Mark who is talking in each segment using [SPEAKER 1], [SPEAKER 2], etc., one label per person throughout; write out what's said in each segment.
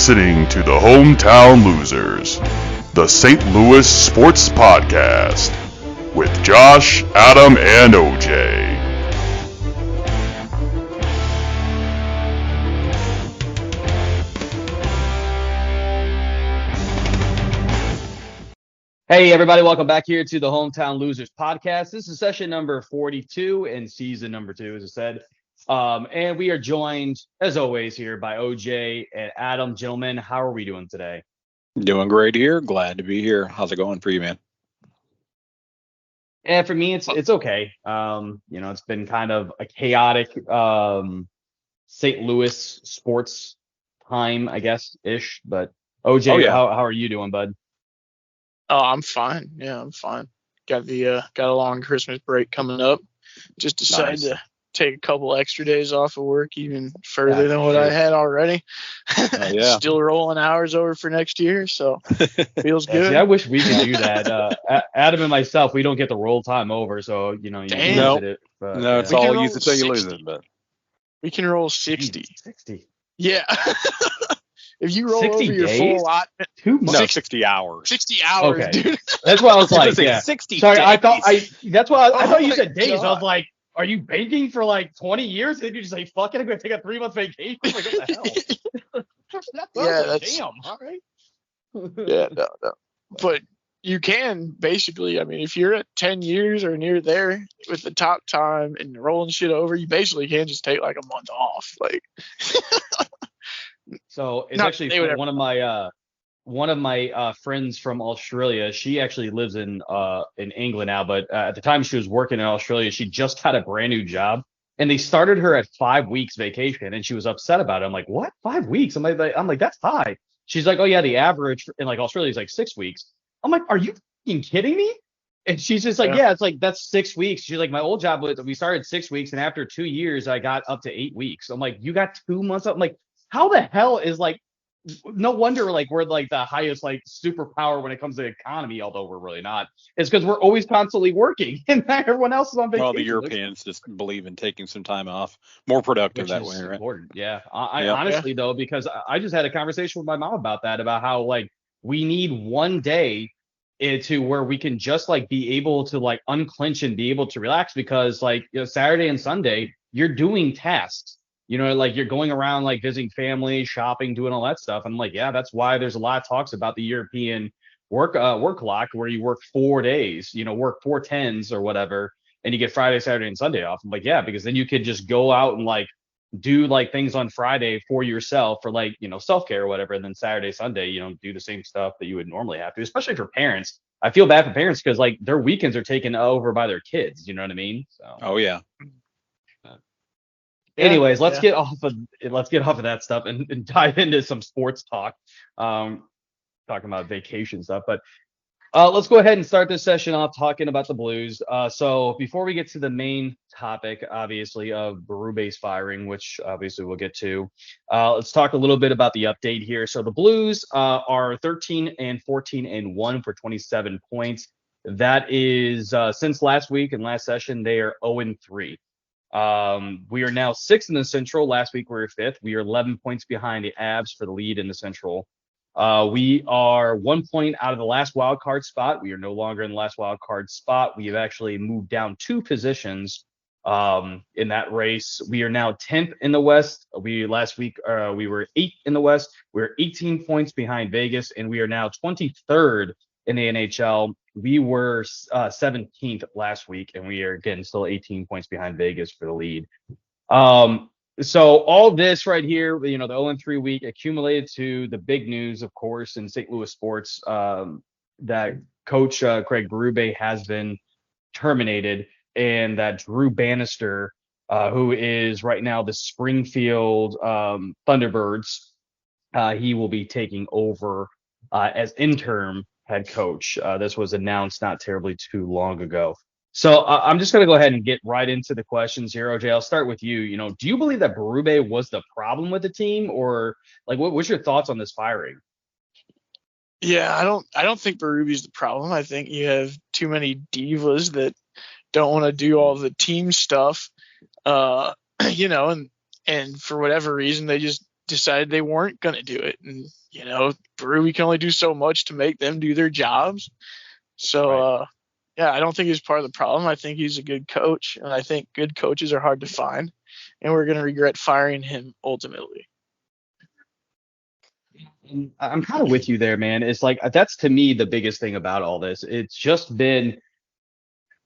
[SPEAKER 1] listening to the Hometown Losers, the St. Louis Sports Podcast, with Josh, Adam, and OJ.
[SPEAKER 2] Hey everybody, welcome back here to the Hometown Losers Podcast. This is session number 42 and season number 2, as I said. And we are joined, as always, here by OJ and Adam. Gentlemen, how are we doing today?
[SPEAKER 3] Doing great here. Glad to be here. How's it going for you, man?
[SPEAKER 2] And for me, it's okay. It's been kind of a chaotic St. Louis sports time, I guess, ish. But OJ, how are you doing, bud?
[SPEAKER 4] Oh, I'm fine. Yeah, I'm fine. Got a long Christmas break coming up. Just decided to take a couple extra days off of work, even further than what I had already. Still rolling hours over for next year, so feels good.
[SPEAKER 2] See, I wish we could do that. Adam and myself, we don't get the roll time over, so you use it. But,
[SPEAKER 3] no, it's all use it till you lose it. But
[SPEAKER 4] we can roll 60.
[SPEAKER 2] 60.
[SPEAKER 4] Yeah. If you roll
[SPEAKER 2] 60
[SPEAKER 4] over your
[SPEAKER 2] days?
[SPEAKER 4] full lot,
[SPEAKER 2] 2 months.
[SPEAKER 3] No, 60 hours.
[SPEAKER 4] 60 hours,
[SPEAKER 2] okay.
[SPEAKER 4] Dude.
[SPEAKER 2] That's what I was like. Yeah.
[SPEAKER 3] 60
[SPEAKER 2] Sorry,
[SPEAKER 3] days.
[SPEAKER 2] I thought you said days.
[SPEAKER 4] God.
[SPEAKER 2] I was like, are you banking for like 20 years? Then you just say, fuck it, I'm gonna take a 3-month vacation. Like, what the hell?
[SPEAKER 4] That's
[SPEAKER 2] damn. All right.
[SPEAKER 4] Yeah, no. But you can basically, I mean, if you're at 10 years or near there with the top time and rolling shit over, you basically can just take like a month off. Like.
[SPEAKER 2] So it's actually one of my friends from Australia. She actually lives in England now, but at the time she was working in Australia, she just got a brand new job, and they started her at 5 weeks vacation, and she was upset about it. I'm like, what? 5 weeks? I'm like, that's high. She's like, oh yeah, the average in like Australia is like 6 weeks. I'm like, are you fucking kidding me? And she's just like, yeah, it's like that's 6 weeks. She's like, my old job we started 6 weeks, and after 2 years, I got up to 8 weeks. I'm like, you got 2 months up? I'm like, how the hell is like, no wonder like we're like the highest like superpower when it comes to economy, although we're really not. It's because we're always constantly working and everyone else is on vacation.
[SPEAKER 3] Well, the Europeans just believe in taking some time off, more productive that way, right?
[SPEAKER 2] Important. Yeah. I honestly though, because I just had a conversation with my mom about that, about how like we need one day to where we can just like be able to like unclench and be able to relax, because like Saturday and Sunday you're doing tasks. Like you're going around like visiting family, shopping, doing all that stuff. I'm like, yeah, that's why there's a lot of talks about the European work clock, where you work 4 days, work 4 tens or whatever, and you get Friday, Saturday, and Sunday off. I'm like, yeah, because then you could just go out and like do like things on Friday for yourself for like, self-care or whatever. And then Saturday, Sunday, do the same stuff that you would normally have to, especially for parents. I feel bad for parents because like their weekends are taken over by their kids. You know what I mean? So.
[SPEAKER 3] Oh, yeah.
[SPEAKER 2] Anyways, let's get off of that stuff and dive into some sports talk. Talking about vacation stuff, but let's go ahead and start this session off talking about the Blues. So before we get to the main topic, obviously, of Berube's firing, which obviously we'll get to, let's talk a little bit about the update here. So the Blues are 13-14-1 for 27 points. That is since last week and last session they are 0-3. We are now 6th in the Central. Last week we were 5th. We are 11 points behind the Avs for the lead in the Central. We are 1 point out of the last wild card spot. We are no longer in the last wild card spot. We have actually moved down 2 positions in that race. We are now 10th in the West. Last week we were 8th in the West. We're 18 points behind Vegas, and we are now 23rd in the NHL. We were 17th last week, and we are again still 18 points behind Vegas for the lead. So all this right here, the 0-3 week accumulated to the big news, of course, in St. Louis sports, that coach Craig Berube has been terminated, and that Drew Bannister, who is right now the Springfield Thunderbirds, he will be taking over as interim head coach. This was announced not terribly too long ago. So I'm just going to go ahead and get right into the questions here, OJ. I'll start with you. Do you believe that Berube was the problem with the team, or like what's your thoughts on this firing?
[SPEAKER 4] Yeah, I don't think Berube's the problem. I think you have too many divas that don't want to do all the team stuff, and for whatever reason they just decided they weren't going to do it. And, Berube can only do so much to make them do their jobs. So, yeah, I don't think he's part of the problem. I think he's a good coach, and I think good coaches are hard to find, and we're going to regret firing him ultimately.
[SPEAKER 2] I'm kind of with you there, man. It's like that's to me the biggest thing about all this. It's just been,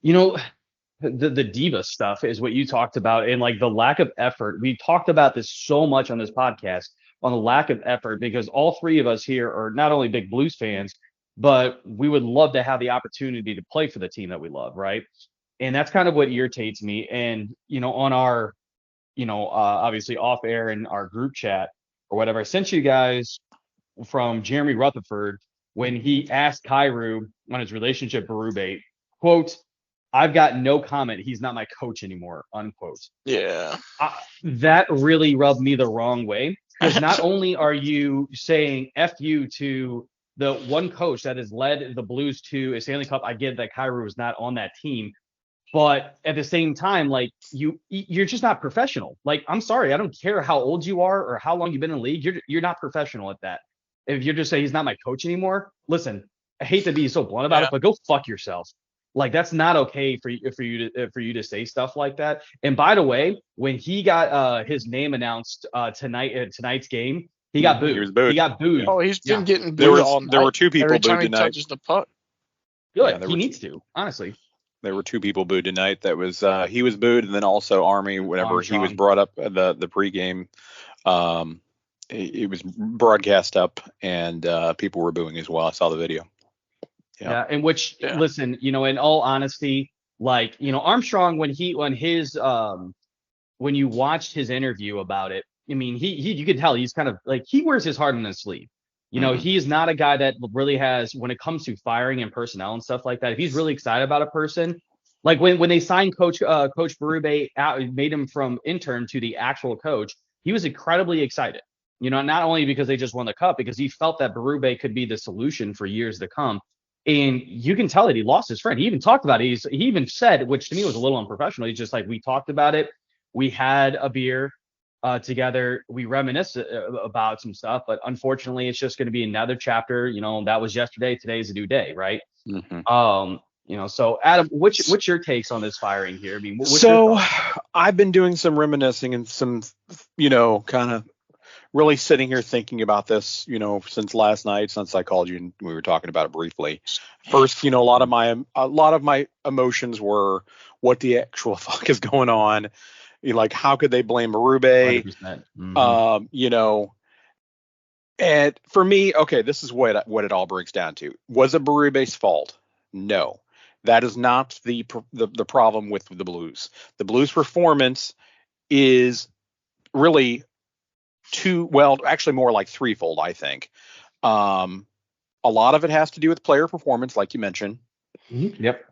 [SPEAKER 2] the diva stuff is what you talked about, and like the lack of effort. We talked about this so much on this podcast on the lack of effort, because all three of us here are not only big Blues fans, but we would love to have the opportunity to play for the team that we love, right? And that's kind of what irritates me. And on our, obviously off air in our group chat or whatever, I sent you guys from Jeremy Rutherford when he asked Kyrou on his relationship Berube, quote, "I've got no comment. He's not my coach anymore," unquote.
[SPEAKER 4] Yeah.
[SPEAKER 2] That really rubbed me the wrong way, because not only are you saying F you to the one coach that has led the Blues to a Stanley Cup. I get that Kyrou was not on that team, but at the same time, like you're just not professional. Like, I'm sorry, I don't care how old you are or how long you've been in the league. You're not professional at that. If you're just saying he's not my coach anymore, listen, I hate to be so blunt about it, but go fuck yourself. Like, that's not okay for you to say stuff like that. And by the way, when he got his name announced tonight's game, he got booed.
[SPEAKER 3] He was booed.
[SPEAKER 2] He got booed.
[SPEAKER 4] Oh, he's been getting booed all night.
[SPEAKER 3] There were two people
[SPEAKER 4] every
[SPEAKER 3] booed
[SPEAKER 4] time he
[SPEAKER 3] tonight.
[SPEAKER 4] touches the puck.
[SPEAKER 2] Good. He needs to, honestly.
[SPEAKER 3] There were two people booed tonight. That was he was booed, and then also Army. Whenever
[SPEAKER 2] Armstrong.
[SPEAKER 3] he was brought up the pregame, it was broadcast up, and people were booing as well. I saw the video.
[SPEAKER 2] Yeah. In which, listen, in all honesty, like, Armstrong, when you watched his interview about it, I mean, you could tell he's kind of like, he wears his heart on his sleeve. He is not a guy that really has, when it comes to firing and personnel and stuff like that, if he's really excited about a person, like when they signed Coach Berube out, made him from intern to the actual coach, he was incredibly excited. Not only because they just won the cup, because he felt that Berube could be the solution for years to come. And you can tell that he lost his friend. He even talked about it. He even said, which to me was a little unprofessional, he's just like, we talked about it. We had a beer together. We reminisced about some stuff, but unfortunately, it's just going to be another chapter. That was yesterday. Today's a new day, right?
[SPEAKER 3] Mm-hmm.
[SPEAKER 2] So Adam, what's your takes on this firing here? I mean,
[SPEAKER 3] I've been doing some reminiscing and some, kind of really sitting here thinking about this, since last night, since I called you and we were talking about it briefly. First, a lot of my emotions were, what the actual fuck is going on? Like, how could they blame Berube? Mm-hmm. And for me, okay, this is what it all breaks down to. Was it Berube's fault? No, that is not the problem with the Blues. The Blues' performance is really actually more like threefold, I think. A lot of it has to do with player performance, like you mentioned.
[SPEAKER 2] Mm-hmm. Yep.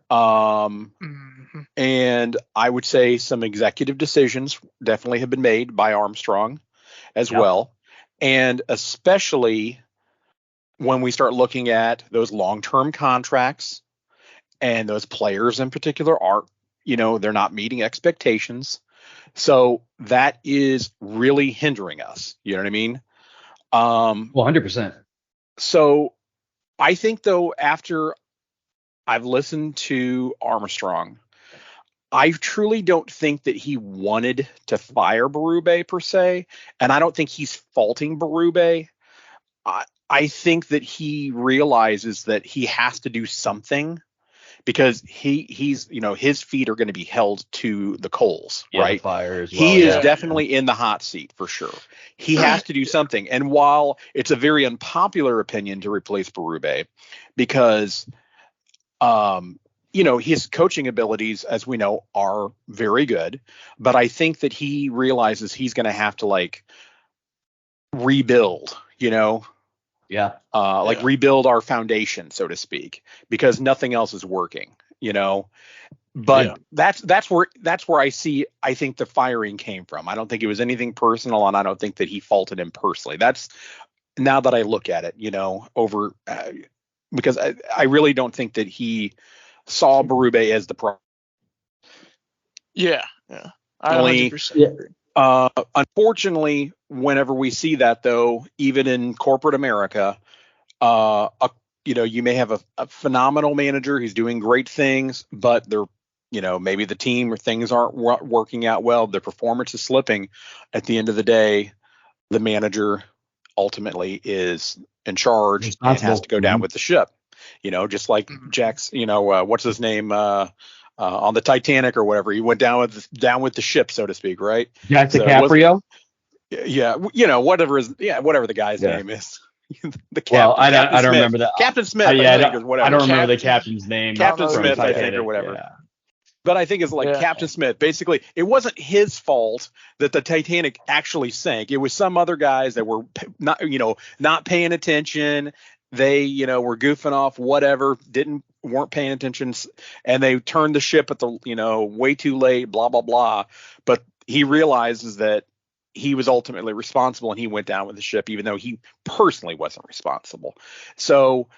[SPEAKER 3] And I would say some executive decisions definitely have been made by Armstrong as well. And especially when we start looking at those long-term contracts, and those players in particular they're not meeting expectations. So that is really hindering us. You know what I mean?
[SPEAKER 2] 100%.
[SPEAKER 3] So I think, though, after I've listened to Armstrong, I truly don't think that he wanted to fire Berube per se, and I don't think he's faulting Berube. I think that he realizes that he has to do something, because he's his feet are going to be held to the coals, right?
[SPEAKER 2] The fire as well.
[SPEAKER 3] He is definitely in the hot seat for sure. He has to do something. And while it's a very unpopular opinion to replace Berube, because his coaching abilities, as we know, are very good, but I think that he realizes he's going to have to rebuild, rebuild our foundation, so to speak, because nothing else is working, But that's where I think the firing came from. I don't think it was anything personal, and I don't think that he faulted him personally. That's, now that I look at it, because I really don't think that he saw Berube as the problem.
[SPEAKER 4] Yeah. I 100% agree.
[SPEAKER 3] Unfortunately, whenever we see that, though, even in corporate America, you may have a phenomenal manager who's doing great things, but they're, maybe the team or things aren't working out well. The performance is slipping. At the end of the day, the manager ultimately is in charge and has to go down with the ship. Just like Jack's, what's his name on the Titanic or whatever. He went down with the ship, so to speak, right?
[SPEAKER 2] Jack DiCaprio.
[SPEAKER 3] Yeah, whatever the guy's name is. The captain.
[SPEAKER 2] Well, I don't remember that.
[SPEAKER 3] Captain Smith.
[SPEAKER 2] I don't
[SPEAKER 3] remember
[SPEAKER 2] the captain's name.
[SPEAKER 3] Captain Smith,
[SPEAKER 2] Titanic,
[SPEAKER 3] I think, or whatever.
[SPEAKER 2] Yeah.
[SPEAKER 3] But I think it's like Captain Smith. Basically, it wasn't his fault that the Titanic actually sank. It was some other guys that were not paying attention. They, were goofing off, whatever, weren't paying attention, and they turned the ship at the, way too late, blah, blah, blah. But he realizes that he was ultimately responsible, and he went down with the ship, even though he personally wasn't responsible. So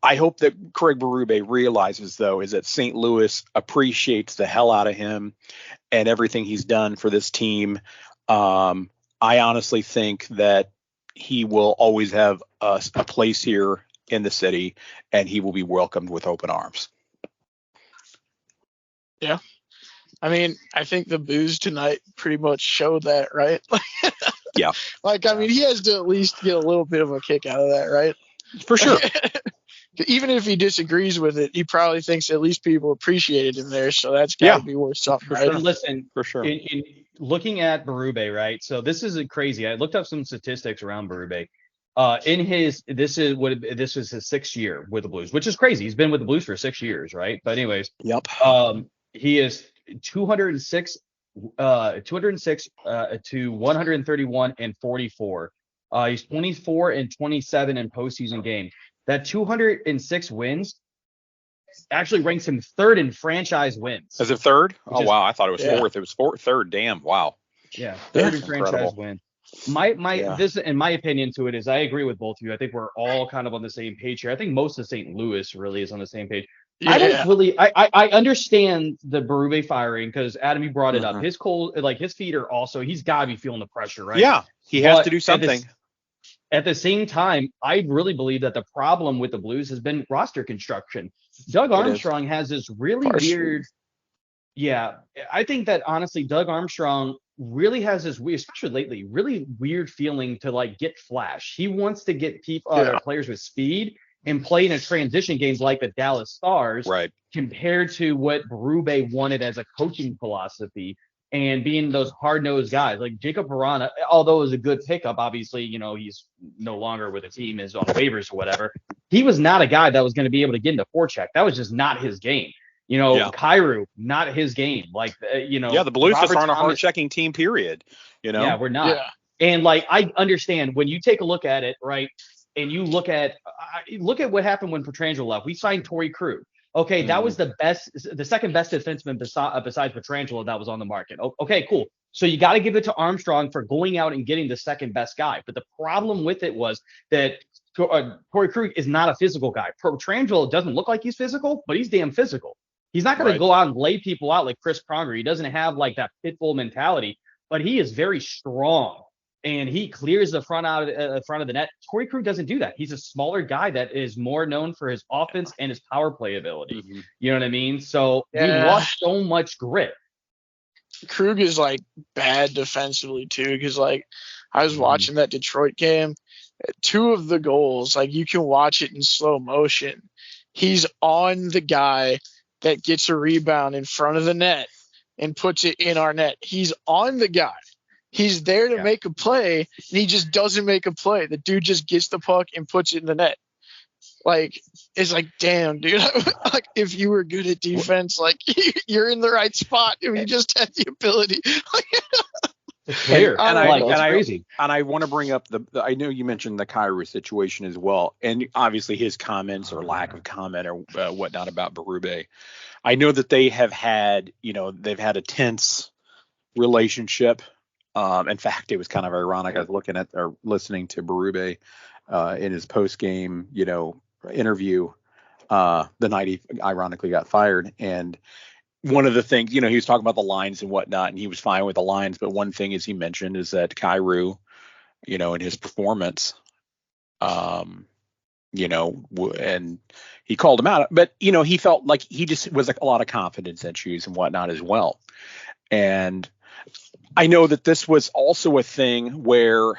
[SPEAKER 3] I hope that Craig Berube realizes, though, is that St. Louis appreciates the hell out of him and everything he's done for this team. I honestly think that he will always have a place here in the city, and he will be welcomed with open arms.
[SPEAKER 4] Yeah. I mean, I think the booze tonight pretty much showed that, right?
[SPEAKER 3] Yeah.
[SPEAKER 4] He has to at least get a little bit of a kick out of that, right?
[SPEAKER 3] For sure.
[SPEAKER 4] Even if he disagrees with it, he probably thinks at least people appreciated him there. So that's got to be worth something, right?
[SPEAKER 2] Sure. Listen,
[SPEAKER 3] for sure.
[SPEAKER 2] In looking at Berube, right? So this is crazy. I looked up some statistics around Berube. This is his 6th year with the Blues, which is crazy. He's been with the Blues for 6 years, right? But anyways,
[SPEAKER 3] yep.
[SPEAKER 2] He is 206 to 131 and 44. He's 24 and 27 in postseason games. That 206 wins actually ranks him 3rd in franchise wins.
[SPEAKER 3] Is it 3rd? Oh, wow. I thought it was 4th. It was 3rd. Damn. Wow.
[SPEAKER 2] Yeah. 3rd in franchise wins. This, in my opinion, to it is I agree with both of you. I think we're all kind of on the same page here. I think most of St. Louis really is on the same page. Yeah. I understand the Berube firing because Adam, you brought it up. His feet are also, he's got to be feeling the pressure, right?
[SPEAKER 3] Yeah. He has to do something.
[SPEAKER 2] At the same time, I really believe that the problem with the Blues has been roster construction. Doug Armstrong has this really weird. Yeah, I think that honestly, Doug Armstrong really has this weird, especially lately, really weird feeling to get flash. He wants to get players with speed and play in a transition games like the Dallas Stars,
[SPEAKER 3] right? Compared
[SPEAKER 2] to what Berube wanted as a coaching philosophy. And being those hard-nosed guys like Jacob Verana, although it was a good pickup, obviously, he's no longer with the team, is on waivers or whatever. He was not a guy that was going to be able to get into forecheck. That was just not his game. Kyrou, not his game.
[SPEAKER 3] The Blues just aren't a hard-checking team, period.
[SPEAKER 2] Yeah, we're not. Yeah. And I understand when you take a look at it, right, and you look at what happened when Pietrangelo left. We signed Torrey Krug. Okay, that was the second best defenseman besides Pietrangelo that was on the market. Okay, cool. So you got to give it to Armstrong for going out and getting the second best guy. But the problem with it was that Torrey Krug is not a physical guy. Pietrangelo doesn't look like he's physical, but he's damn physical. He's not going to go out and lay people out like Chris Pronger. He doesn't have that pitbull mentality, but he is very strong. And he clears the front of the net. Torrey Krug doesn't do that. He's a smaller guy that is more known for his offense and his power play ability. Mm-hmm. You know what I mean? So we lost so much grit.
[SPEAKER 4] Krug is bad defensively too, because I was watching that Detroit game. 2 of the goals, you can watch it in slow motion. He's on the guy that gets a rebound in front of the net and puts it in our net. He's on the guy. He's there to make a play, and he just doesn't make a play. The dude just gets the puck and puts it in the net. It's damn, dude. If you were good at defense, you're in the right spot. If you just had the ability.
[SPEAKER 2] It's clear. It's crazy.
[SPEAKER 3] And I want to bring up I know you mentioned the Kyrou situation as well, and obviously his comments or lack of comment or whatnot about Berube. I know that they have had, they've had a tense relationship. In fact, it was kind of ironic. I was looking at or listening to Berube in his post-game, interview the night he ironically got fired. And one of the things, he was talking about the lines and whatnot, and he was fine with the lines. But one thing, as he mentioned, is that Kyrou, in his performance, and he called him out. But, he felt like he just was like a lot of confidence in shoes and whatnot as well. And I know that this was also a thing where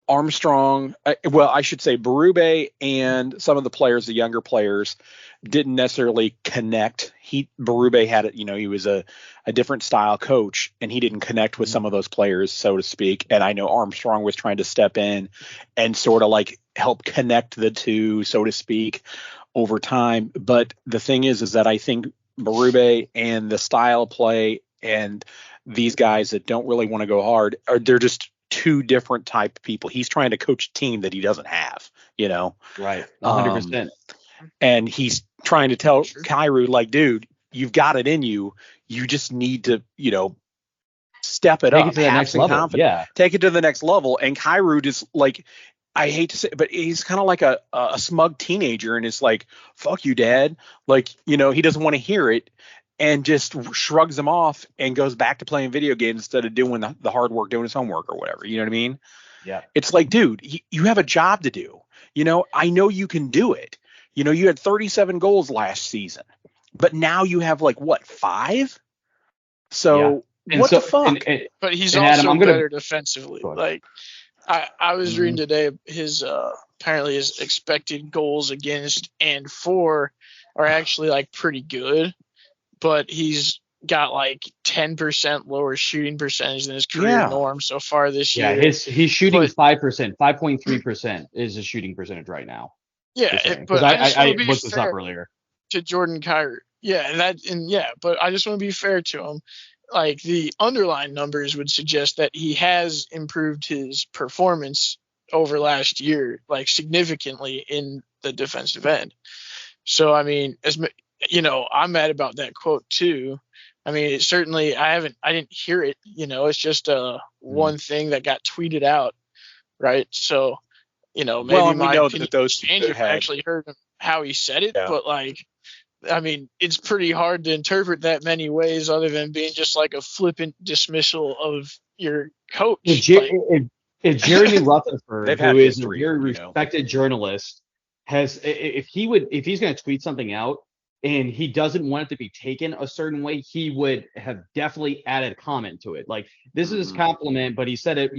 [SPEAKER 3] Armstrong, I should say Berube and some of the players, the younger players, didn't necessarily connect. Berube had it, he was a different style coach, and he didn't connect with some of those players, so to speak. And I know Armstrong was trying to step in and sort of like help connect the two, so to speak, over time. But the thing is that I think Berube and the style play and these guys that don't really want to go hard, they're just two different type of people. He's trying to coach a team that he doesn't have,
[SPEAKER 2] Right. 100%.
[SPEAKER 3] And he's trying to tell Kyrou, like, dude, you've got it in you. You just need to, step it
[SPEAKER 2] Take
[SPEAKER 3] up.
[SPEAKER 2] it to the next level.
[SPEAKER 3] Confidence.
[SPEAKER 2] Yeah.
[SPEAKER 3] Take it to the next level. And Kyrou just, like, I hate to say it, but he's kind of like a smug teenager, and it's like, fuck you, dad. Like, he doesn't want to hear it, and just shrugs him off and goes back to playing video games instead of doing the hard work, doing his homework or whatever. You know what I mean?
[SPEAKER 2] Yeah.
[SPEAKER 3] It's like, dude, you have a job to do. I know you can do it. You had 37 goals last season, but now you have like what, 5? So what the fuck?
[SPEAKER 4] But he's
[SPEAKER 2] and
[SPEAKER 4] also
[SPEAKER 2] Adam,
[SPEAKER 4] better defensively. Like I was reading today, his apparently his expected goals against and for are actually like pretty good, but he's got like 10% lower shooting percentage than his career norm so far this year.
[SPEAKER 2] Yeah, he's shooting 5%, 5.3% is his shooting percentage right now.
[SPEAKER 4] Yeah, but
[SPEAKER 2] I looked this up earlier.
[SPEAKER 4] To Jordan Kyrou. But I just want to be fair to him. Like, the underlying numbers would suggest that he has improved his performance over last year, like significantly in the defensive end. So, I mean, I'm mad about that quote too. I mean, it certainly, I didn't hear it, it's just one thing that got tweeted out. Right. So, maybe
[SPEAKER 3] we know that those
[SPEAKER 4] change if I actually heard how he said it, but like, I mean, it's pretty hard to interpret that many ways other than being just like a flippant dismissal of your coach.
[SPEAKER 2] If Jeremy Rutherford, who is a very respected journalist, if he's going to tweet something out and he doesn't want it to be taken a certain way, he would have definitely added a comment to it. Like, this is his compliment, but he said it,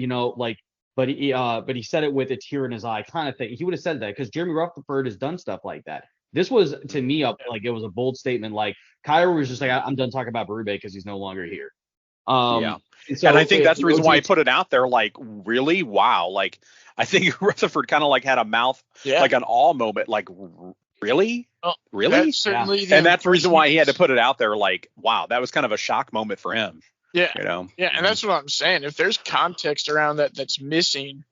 [SPEAKER 2] but he said it with a tear in his eye kind of thing. He would have said that because Jeremy Rutherford has done stuff like that. This was, to me, like, it was a bold statement. Like, Kyrou was just like, I'm done talking about Berube because he's no longer here. And
[SPEAKER 3] I think that's the reason why he put it out there. Like, really? Wow. Like, I think Rutherford kind of like had a mouth, like an awe moment. Like, really?
[SPEAKER 4] Well,
[SPEAKER 3] really?
[SPEAKER 4] That's certainly
[SPEAKER 3] and that's the reason why he had to put it out there. Like, wow, that was kind of a shock moment for him.
[SPEAKER 4] Yeah. Yeah. And that's what I'm saying. If there's context around that's missing,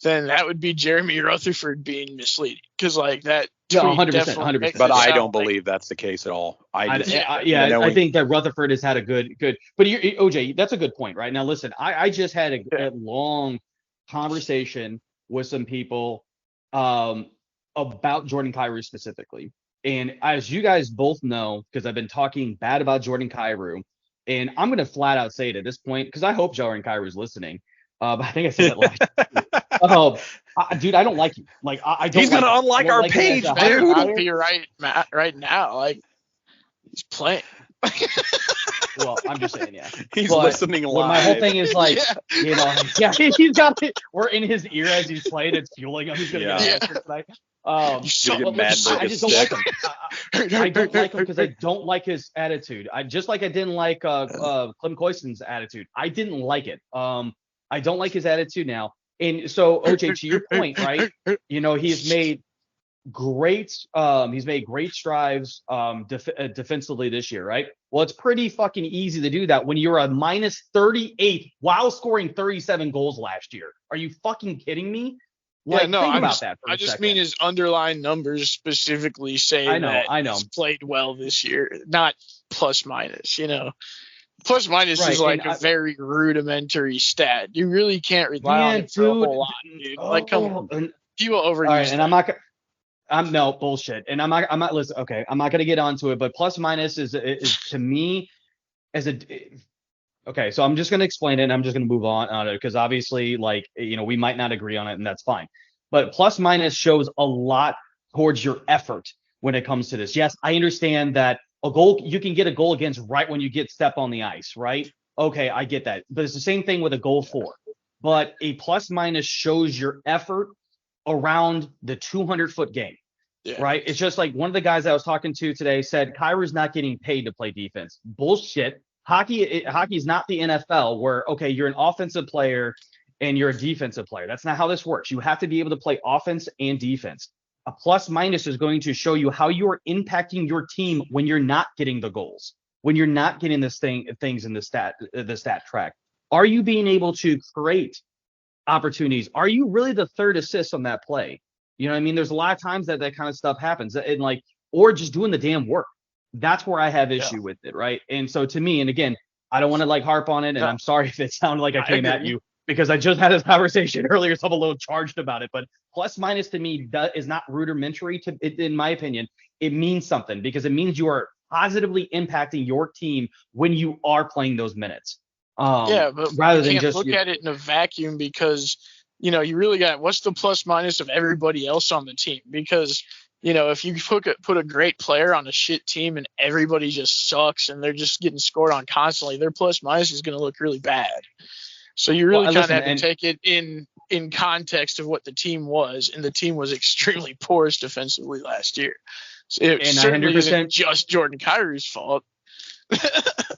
[SPEAKER 4] then that would be Jeremy Rutherford being misleading. Because, like, that.
[SPEAKER 2] 100%.
[SPEAKER 3] But I don't believe that's the case at all. I
[SPEAKER 2] think that Rutherford has had a good. But OJ, that's a good point, right? Now, listen, I just had a long conversation with some people about Jordan Kyrou specifically. And as you guys both know, because I've been talking bad about Jordan Kyrou, and I'm going to flat out say it at this point, because I hope Jordan Kyrou is listening. I think I said that last. Dude, I don't like you. Like, I don't.
[SPEAKER 3] He's gonna unlike our page, dude.
[SPEAKER 4] I'll be right now. Like, he's playing.
[SPEAKER 2] Well, I'm just saying, yeah.
[SPEAKER 3] He's listening live.
[SPEAKER 2] My whole thing is like, he's got it. We're in his ear as he's playing. It's fueling him. He's gonna get an answer tonight. I just don't like him. I don't like him because I don't like his attitude. Just like I didn't like Clem Coyston's attitude. I didn't like it. I don't like his attitude now. And so, OJ, to your point, right? He's made great strides defensively this year, right? Well, it's pretty fucking easy to do that when you're a minus 38 while scoring 37 goals last year. Are you fucking kidding me? Like,
[SPEAKER 4] I just mean his underlying numbers specifically say that he's played well this year, not plus minus, Plus minus is like a very rudimentary stat. You really can't rely on it for a whole lot, dude. Like, come on. People overuse it.
[SPEAKER 2] And I'm not I'm no bullshit. And I'm not listen. Okay, I'm not gonna get onto it, but plus minus is to me as a okay. So I'm just gonna explain it. And I'm just gonna move on it because obviously, like we might not agree on it, and that's fine. But plus minus shows a lot towards your effort when it comes to this. Yes, I understand that a goal you can get a goal against right when you get step on the ice, right? Okay, I get that. But it's the same thing with a goal for. But a plus minus shows your effort around the 200-foot game.
[SPEAKER 4] Yeah.
[SPEAKER 2] Right. It's just like one of the guys I was talking to today said Kyra's not getting paid to play defense. Bullshit. Hockey is not the NFL where, okay, you're an offensive player and you're a defensive player. That's not how this works. You have to be able to play offense and defense. A plus minus is going to show you how you are impacting your team when you're not getting the goals, when you're not getting things in the stat track. Are you being able to create opportunities? Are you really the third assist on that play? You know what I mean? There's a lot of times that kind of stuff happens, and or just doing the damn work. That's where I have issue with it, right? And so to me, and again, I don't want to harp on it, and I'm sorry if it sounded like I came at you because I just had this conversation earlier, so I'm a little charged about it. But plus minus to me is not rudimentary to it, in my opinion. It means something because it means you are positively impacting your team when you are playing those minutes.
[SPEAKER 4] But
[SPEAKER 2] rather
[SPEAKER 4] you
[SPEAKER 2] than
[SPEAKER 4] can't
[SPEAKER 2] just
[SPEAKER 4] look at it in a vacuum because you really got what's the plus minus of everybody else on the team, because if you put a great player on a shit team and everybody just sucks and they're just getting scored on constantly, their plus minus is going to look really bad. So you really kind of have to take it in context of what the team was, and the team was extremely porous defensively last year. So it certainly isn't just Jordan Kyrou's fault.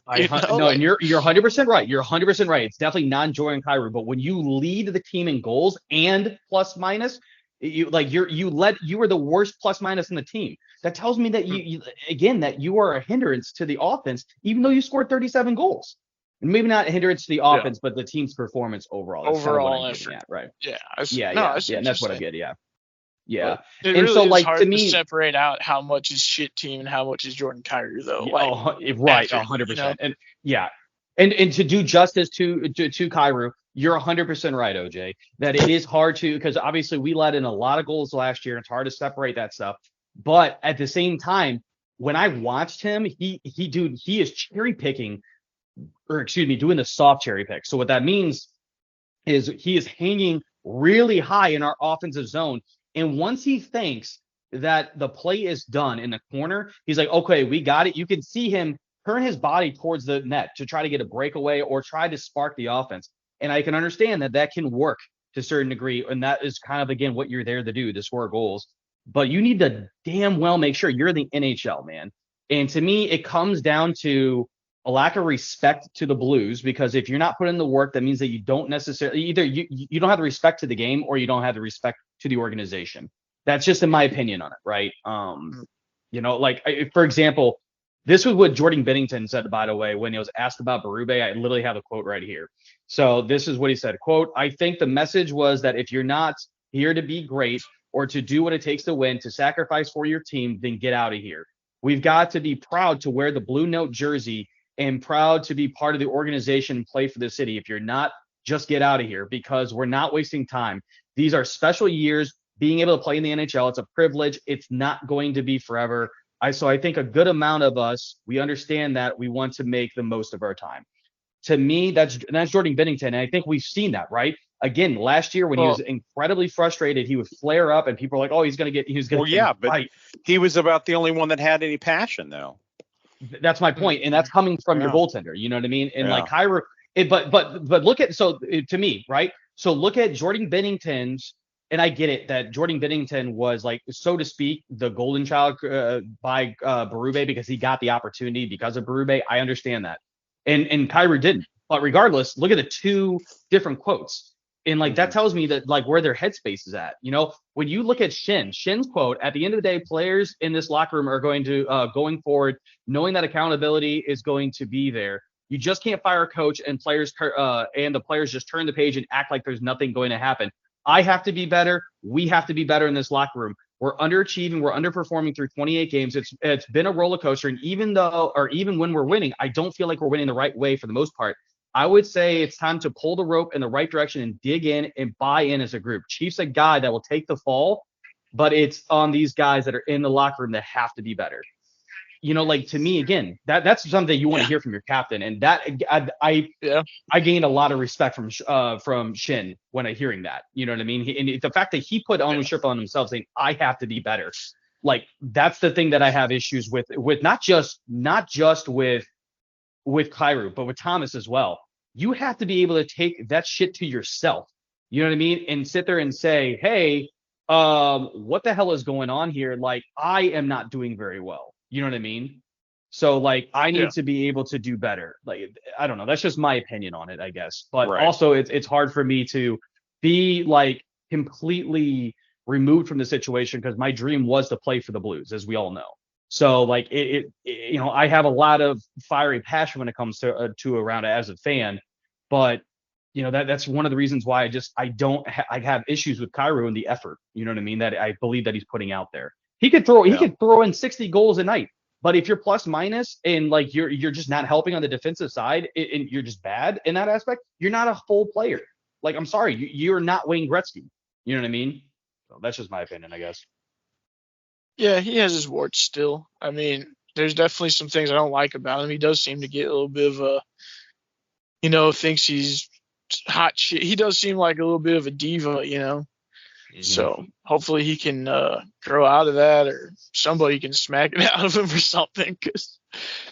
[SPEAKER 2] And you're 100% right. You're 100% right. It's definitely non-Jordan Kyrou, but when you lead the team in goals and plus minus, you were the worst plus minus in the team. That tells me that that you are a hindrance to the offense, even though you scored 37 goals. And maybe not a hindrance to the offense, but the team's performance overall. That's
[SPEAKER 4] overall
[SPEAKER 2] kind of what I'm
[SPEAKER 4] effort,
[SPEAKER 2] at, right?
[SPEAKER 4] Yeah.
[SPEAKER 2] And that's what I get. Yeah.
[SPEAKER 4] It
[SPEAKER 2] and
[SPEAKER 4] really
[SPEAKER 2] so,
[SPEAKER 4] is hard
[SPEAKER 2] to me,
[SPEAKER 4] to separate out how much is shit team and how much is Jordan Kyrou, though.
[SPEAKER 2] Right, 100%. And and to do justice to Kyrou, you're 100% right, OJ, that it is hard to, because obviously we let in a lot of goals last year. It's hard to separate that stuff. But at the same time, when I watched him, he is cherry picking, doing the soft cherry pick. So what that means is he is hanging really high in our offensive zone. And once he thinks that the play is done in the corner, he's like, okay, we got it. You can see him turn his body towards the net to try to get a breakaway or try to spark the offense. And I can understand that can work to a certain degree. And that is kind of, again, what you're there to do, to score goals. But you need to damn well make sure you're the NHL, man. And to me, it comes down to a lack of respect to the Blues, because if you're not putting in the work, that means that you don't necessarily either you don't have the respect to the game or you don't have the respect to the organization. That's just in my opinion on it, right? For example, this was what Jordan Bennington said, by the way, when he was asked about Berube. I literally have a quote right here. So this is what he said, quote, "I think the message was that if you're not here to be great or to do what it takes to win, to sacrifice for your team, then get out of here. We've got to be proud to wear the blue note jersey and proud to be part of the organization and play for the city. If you're not, just get out of here, because we're not wasting time. These are special years. Being able to play in the NHL, it's a privilege. It's not going to be forever." So I think a good amount of us, we understand that we want to make the most of our time. To me, that's Jordan Bennington. And I think we've seen that, right? Again, last year when he was incredibly frustrated, he would flare up and people are like, oh, he's going to get,
[SPEAKER 3] but he was about the only one that had any passion, though.
[SPEAKER 2] That's my point. And that's coming from your goaltender. You know what I mean? And Kyrou, but look at, to me, right? So look at Jordan Bennington's, and I get it that Jordan Bennington was, like, so to speak, the golden child by Berube because he got the opportunity because of Berube. I understand that. And Kyrou didn't. But regardless, look at the two different quotes. And that tells me that where their headspace is at. When you look at Shin's quote, at the end of the day, players in this locker room are going to going forward, knowing that accountability is going to be there. You just can't fire a coach and the players just turn the page and act like there's nothing going to happen. I have to be better. We have to be better in this locker room. We're underachieving. We're underperforming through 28 games. It's been a roller coaster. And even when we're winning, I don't feel like we're winning the right way for the most part. I would say it's time to pull the rope in the right direction and dig in and buy in as a group. Chief's a guy that will take the fall, but it's on these guys that are in the locker room that have to be better. Like to me, again, that's something you want to hear from your captain, and that I gained a lot of respect from Shin when I hearing that. You know what I mean? And the fact that he put ownership on himself, saying I have to be better, like that's the thing that I have issues with not just with Kairu, but with Thomas as well. You have to be able to take that shit to yourself. You know what I mean? And sit there and say, hey, what the hell is going on here? Like, I am not doing very well. You know what I mean? So, like, I need to be able to do better. Like, I don't know. That's just my opinion on it, I guess. But also, it's hard for me to be, like, completely removed from the situation because my dream was to play for the Blues, as we all know. So like I have a lot of fiery passion when it comes to around it as a fan, but that's one of the reasons why I have issues with Kairu and the effort. You know what I mean? That I believe that he's putting out there. He could throw in 60 goals a night, but if you're plus minus and like you're just not helping on the defensive side and you're just bad in that aspect, you're not a full player. Like I'm sorry, you're not Wayne Gretzky. You know what I mean? So that's just my opinion, I guess.
[SPEAKER 4] Yeah, he has his warts still. I mean, there's definitely some things I don't like about him. He does seem to get a little bit of a, thinks he's hot shit. He does seem like a little bit of a diva, Mm-hmm. So hopefully he can grow out of that, or somebody can smack it out of him or something. Because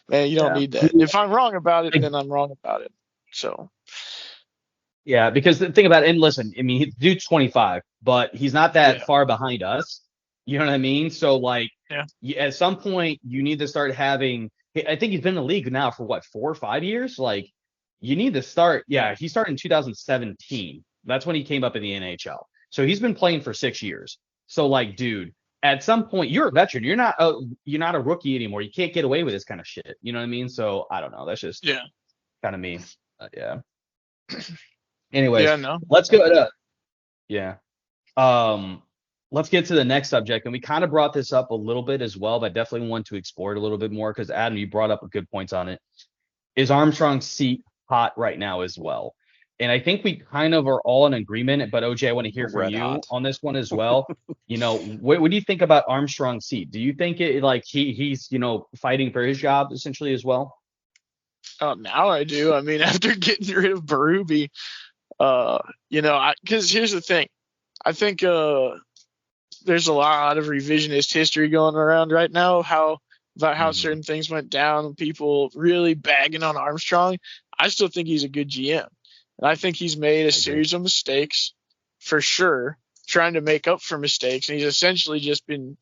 [SPEAKER 4] man, you don't need that. And if I'm wrong about it, then I'm wrong about it. So.
[SPEAKER 2] Yeah, because the thing about it, and listen, I mean, dude's 25, but he's not that far behind us. You know what I mean? So, like, at some point, you need to start having – I think he's been in the league now for, 4 or 5 years? Like, you need to start – he started in 2017. That's when he came up in the NHL. So, he's been playing for 6 years. So, like, dude, at some point, you're a veteran. You're not a rookie anymore. You can't get away with this kind of shit. You know what I mean? So, I don't know. That's just kind of me. Anyways, let's go to let's get to the next subject. And we kind of brought this up a little bit as well, but definitely want to explore it a little bit more because, Adam, you brought up good points on it. Is Armstrong's seat hot right now as well? And I think we kind of are all in agreement, but OJ, I want to hear from you on this one as well. What do you think about Armstrong's seat? Do you think he's fighting for his job essentially as well?
[SPEAKER 4] Now I do. I mean, after getting rid of Berube, because here's the thing. I think there's a lot of revisionist history going around right now about how certain things went down and people really bagging on Armstrong. I still think he's a good GM. And I think he's made a series of mistakes for sure, trying to make up for mistakes. And he's essentially just been,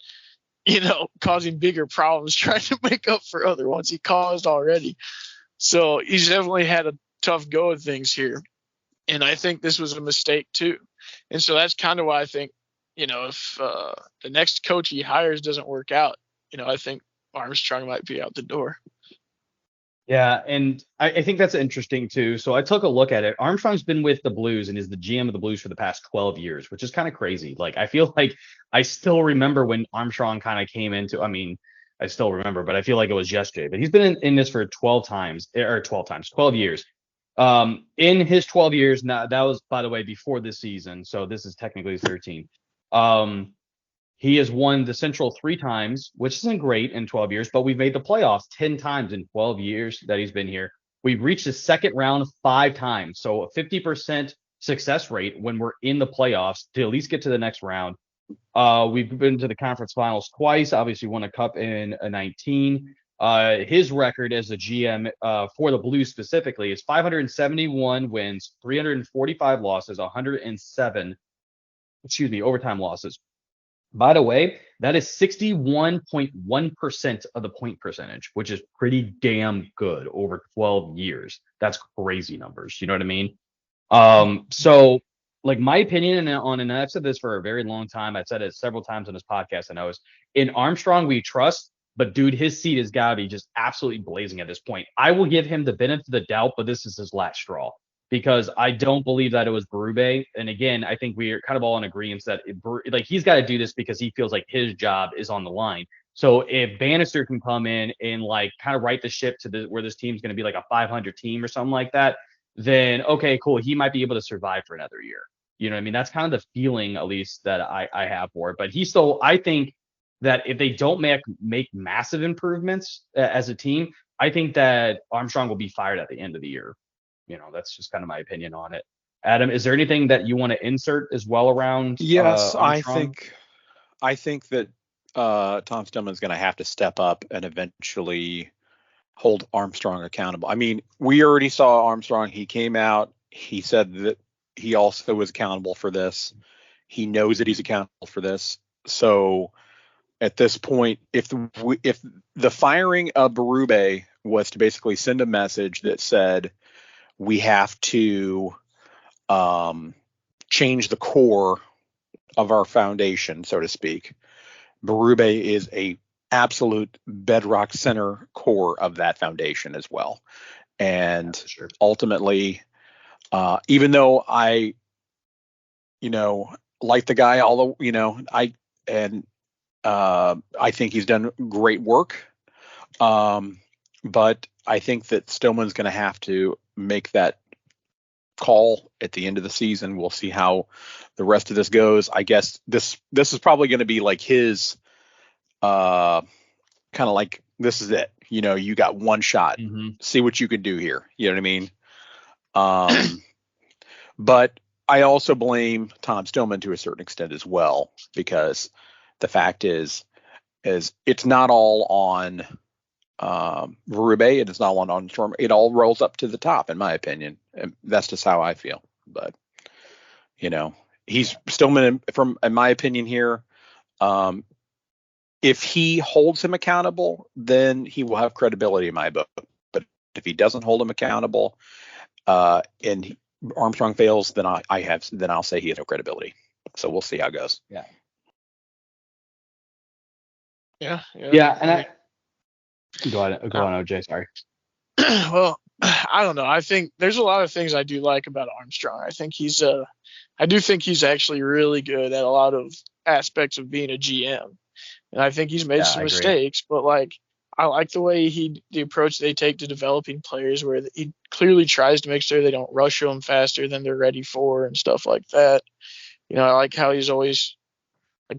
[SPEAKER 4] causing bigger problems, trying to make up for other ones he caused already. So he's definitely had a tough go of things here. And I think this was a mistake too. And so that's kind of why I think, if the next coach he hires doesn't work out, I think Armstrong might be out the door.
[SPEAKER 2] Yeah, and I think that's interesting too. So I took a look at it. Armstrong's been with the Blues and is the GM of the Blues for the past 12 years, which is kind of crazy. Like, I feel like I still remember when Armstrong kind of came into, I still remember, but I feel like it was yesterday. But he's been in this for 12 years. In his 12 years, now that was, by the way, before this season. So this is technically 13. He has won the Central 3 times, which isn't great in 12 years, but we've made the playoffs 10 times in 12 years that he's been here. We've reached the second round 5 times. So a 50% success rate when we're in the playoffs to at least get to the next round. We've been to the conference finals twice, obviously won a cup in 19. His record as a GM for the Blues specifically is 571 wins, 345 losses, 107 overtime losses. By the way, that is 61.1% of the point percentage, which is pretty damn good over 12 years. That's crazy numbers. You know what I mean? So like my opinion on, and I've said this for a very long time, I've said it several times on this podcast, I know, is in Armstrong we trust, but dude, his seat has got to be just absolutely blazing at this point. I will give him the benefit of the doubt, but this is his last straw. Because I don't believe that it was Berube. And again, I think we are kind of all in agreement that he's got to do this because he feels like his job is on the line. So if Bannister can come in and like kind of right the ship to where this team's going to be like a 500 team or something like that, then okay, cool. He might be able to survive for another year. You know what I mean? That's kind of the feeling, at least, that I have for it. But I think that if they don't make massive improvements as a team, I think that Armstrong will be fired at the end of the year. You know, that's just kind of my opinion on it. Adam, is there anything that you want to insert as well around
[SPEAKER 3] Yes,
[SPEAKER 2] Armstrong?
[SPEAKER 3] I think that Tom Stillman's going to have to step up and eventually hold Armstrong accountable. I mean, we already saw Armstrong. He came out. He said that he also was accountable for this. He knows that he's accountable for this. So at this point, if the firing of Berube was to basically send a message that said we have to change the core of our foundation, so to speak, Berube is a absolute bedrock center core of that foundation as well. And
[SPEAKER 2] Sure.
[SPEAKER 3] ultimately, even though I, like the guy, although, I think he's done great work. But I think that Stillman's going to have to make that call at the end of the season. We'll see how the rest of this goes. I guess this is probably going to be like his kind of like, this is it. You got one shot.
[SPEAKER 2] Mm-hmm.
[SPEAKER 3] See what you can do here. You know what I mean? But I also blame Tom Stillman to a certain extent as well, because the fact is it's not all on Berube, and it's not all on Armstrong. It all rolls up to the top, in my opinion. And that's just how I feel. But he's Stillman, in my opinion here. If he holds him accountable, then he will have credibility in my book. But if he doesn't hold him accountable, and Armstrong fails, then I'll say he has no credibility. So we'll see how it goes.
[SPEAKER 2] Yeah.
[SPEAKER 4] Yeah.
[SPEAKER 2] And go on, OJ. Sorry.
[SPEAKER 4] Well, I don't know. I think there's a lot of things I do like about Armstrong. I do think he's actually really good at a lot of aspects of being a GM. And I think he's made some mistakes, but I like the way the approach they take to developing players, where he clearly tries to make sure they don't rush them faster than they're ready for and stuff like that. I like how he's always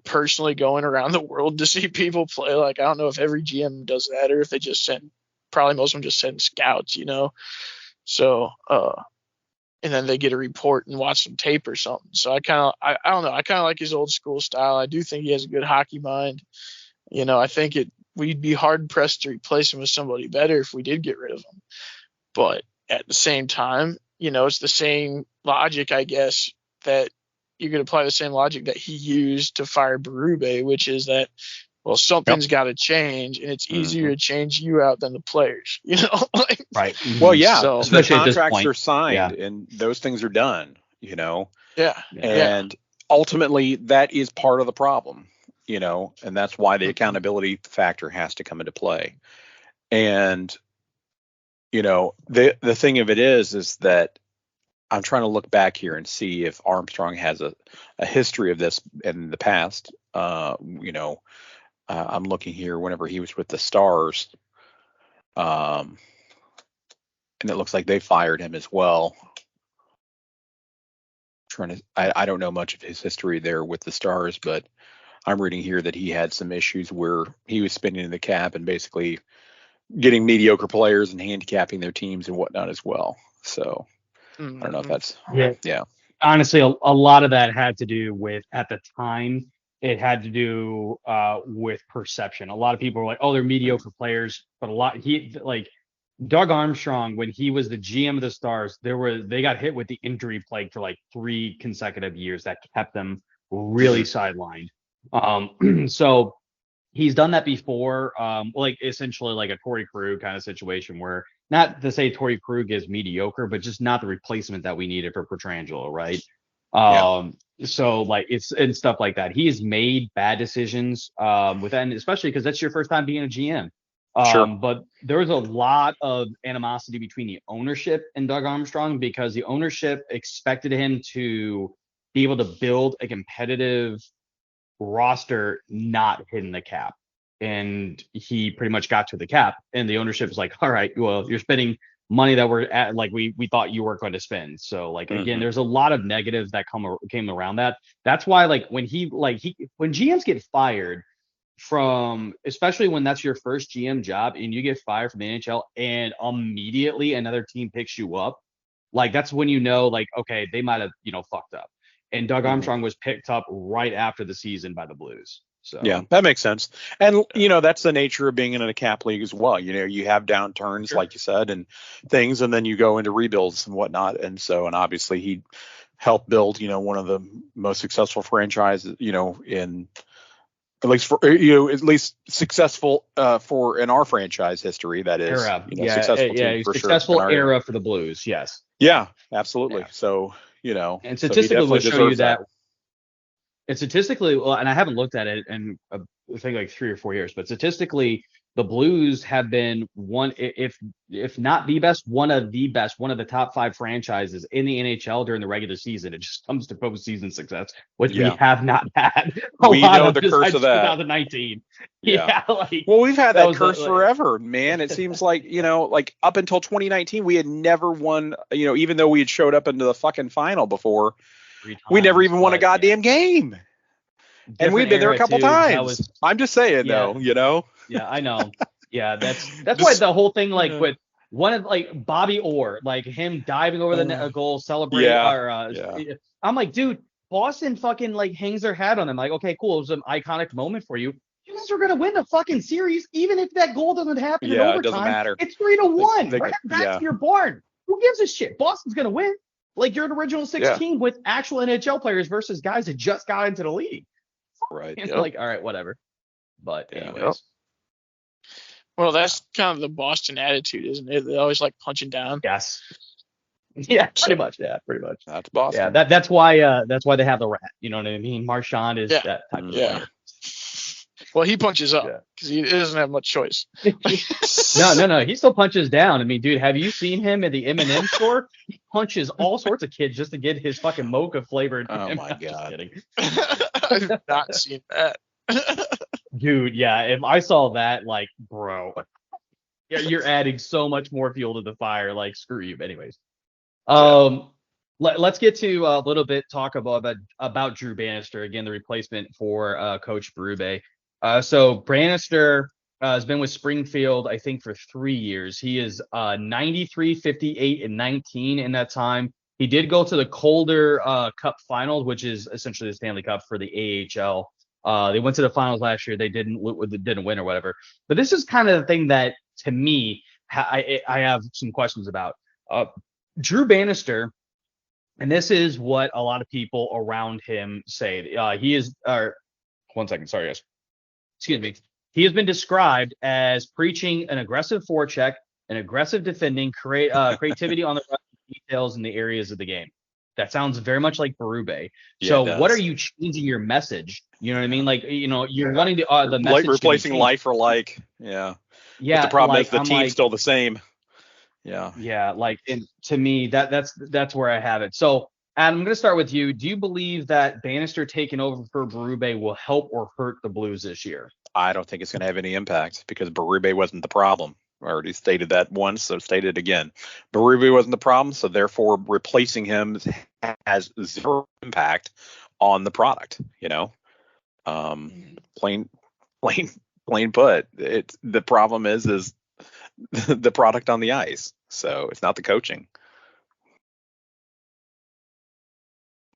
[SPEAKER 4] personally going around the world to see people play. I don't know if every GM does that, or if they just probably most of them just send scouts, So, and then they get a report and watch some tape or something. So I don't know. I kind of like his old school style. I do think he has a good hockey mind. I think we'd be hard pressed to replace him with somebody better if we did get rid of him. But at the same time, it's the same logic, I guess, that you could apply the same logic that he used to fire Berube, which is that, well, something's got to change, and it's easier to change you out than the players,
[SPEAKER 2] Right.
[SPEAKER 3] Well, yeah.
[SPEAKER 2] So,
[SPEAKER 3] the contracts are signed, and those things are done,
[SPEAKER 4] Yeah.
[SPEAKER 3] And ultimately, that is part of the problem, and that's why the accountability factor has to come into play. And, the thing of it is that I'm trying to look back here and see if Armstrong has a history of this in the past. I'm looking here whenever he was with the Stars, and it looks like they fired him as well. I don't know much of his history there with the Stars, but I'm reading here that he had some issues where he was spinning the cap and basically getting mediocre players and handicapping their teams and whatnot as well. So I don't know if that's
[SPEAKER 2] honestly, a lot of that had to do with, at the time, it had to do with perception. A lot of people were like, oh, they're mediocre players, but Doug Armstrong, when he was the GM of the Stars, they got hit with the injury plague for 3 consecutive years that kept them really sidelined. So he's done that before, essentially like a Torrey Krug kind of situation, where, not to say Torrey Krug is mediocre, but just not the replacement that we needed for Pietrangelo, right? So it's and stuff like that. He has made bad decisions with that, and especially because that's your first time being a GM.
[SPEAKER 3] Sure.
[SPEAKER 2] But there was a lot of animosity between the ownership and Doug Armstrong, because the ownership expected him to be able to build a competitive roster not hitting the cap. And he pretty much got to the cap, and the ownership is like, all right, well, you're spending money that we're at, like we thought you weren't going to spend. So like again, there's a lot of negatives that came around that. That's why like when when GMs get fired from, especially when that's your first GM job and you get fired from the NHL and immediately another team picks you up, like that's when you know like okay, they might have fucked up. And Doug Armstrong was picked up right after the season by the Blues. So
[SPEAKER 3] yeah, that makes sense. And that's the nature of being in a cap league as well. You have downturns, like you said, and things, and then you go into rebuilds and whatnot. And obviously he helped build, one of the most successful franchises, in at least successful for in our franchise history. That is,
[SPEAKER 2] era.
[SPEAKER 3] successful team for
[SPEAKER 2] successful
[SPEAKER 3] sure.
[SPEAKER 2] Era for the Blues. Yes.
[SPEAKER 3] Yeah, absolutely.
[SPEAKER 2] Yeah.
[SPEAKER 3] So,
[SPEAKER 2] and statistically will show you that. And statistically, well, and I haven't looked at it in I think like 3 or 4 years, but statistically, the Blues have been one, if not the best, one of the top 5 franchises in the NHL during the regular season. It just comes to postseason success, which we have not had.
[SPEAKER 3] We know the curse of that.
[SPEAKER 2] 2019. Yeah.
[SPEAKER 3] Well, we've had that curse forever, man. It seems like, like up until 2019, we had never won, even though we had showed up into the fucking final before, we never even won a goddamn game. And we've been there a couple times. I'm just saying, though,
[SPEAKER 2] Yeah, I know. Yeah, that's why the whole thing, like with one of like Bobby Orr, like him diving over the goal, celebrating. I'm like, dude, Boston fucking like hangs their hat on him. Like, okay, cool, it was an iconic moment for you. You guys are gonna win the fucking series, even if that goal doesn't happen in overtime.
[SPEAKER 3] It doesn't matter.
[SPEAKER 2] It's 3-1. Right back to your barn. Who gives a shit? Boston's gonna win. Like you're an original 16 with actual NHL players versus guys that just got into the league.
[SPEAKER 3] Right.
[SPEAKER 2] It's like, all right, whatever. But anyways.
[SPEAKER 4] Well, that's kind of the Boston attitude, isn't it? They always like punching down.
[SPEAKER 2] Yes. Yeah, pretty much. Yeah, pretty much.
[SPEAKER 3] That's Boston.
[SPEAKER 2] Yeah, that's why they have the rat. You know what I mean? Marchand is that type of player.
[SPEAKER 4] Well, he punches up because he doesn't have much choice.
[SPEAKER 2] No. He still punches down. I mean, dude, have you seen him at the M&M store? He punches all sorts of kids just to get his fucking mocha flavored.
[SPEAKER 3] Oh my god!
[SPEAKER 4] I've not seen that.
[SPEAKER 2] Dude, yeah. If I saw that, like, bro, yeah, you're adding so much more fuel to the fire. Like, screw you. Anyways, let's get to a little bit talk about Drew Bannister again, the replacement for Coach Berube. So Bannister has been with Springfield, I think, for 3 years. He is 93, 58, and 19 in that time. He did go to the Calder Cup Finals, which is essentially the Stanley Cup for the AHL. They went to the finals last year. They didn't win or whatever. But this is kind of the thing that, to me, I have some questions about. Drew Bannister, and this is what a lot of people around him say. He is. One second, sorry guys. Excuse me. He has been described as preaching an aggressive forecheck, an aggressive defending, creativity on the details in the areas of the game. That sounds very much like Berube. So what are you changing your message? You know what I mean? Like, you're wanting to the message
[SPEAKER 3] like replacing like for like. Yeah. But the problem is the team's still the same. Yeah.
[SPEAKER 2] Yeah. Like, and to me, that's where I have it. So Adam, I'm going to start with you. Do you believe that Bannister taking over for Berube will help or hurt the Blues this year?
[SPEAKER 3] I don't think it's going to have any impact because Berube wasn't the problem. I already stated that once, so state it again. Berube wasn't the problem, so therefore replacing him has zero impact on the product. Plain put. The problem is the product on the ice. So it's not the coaching.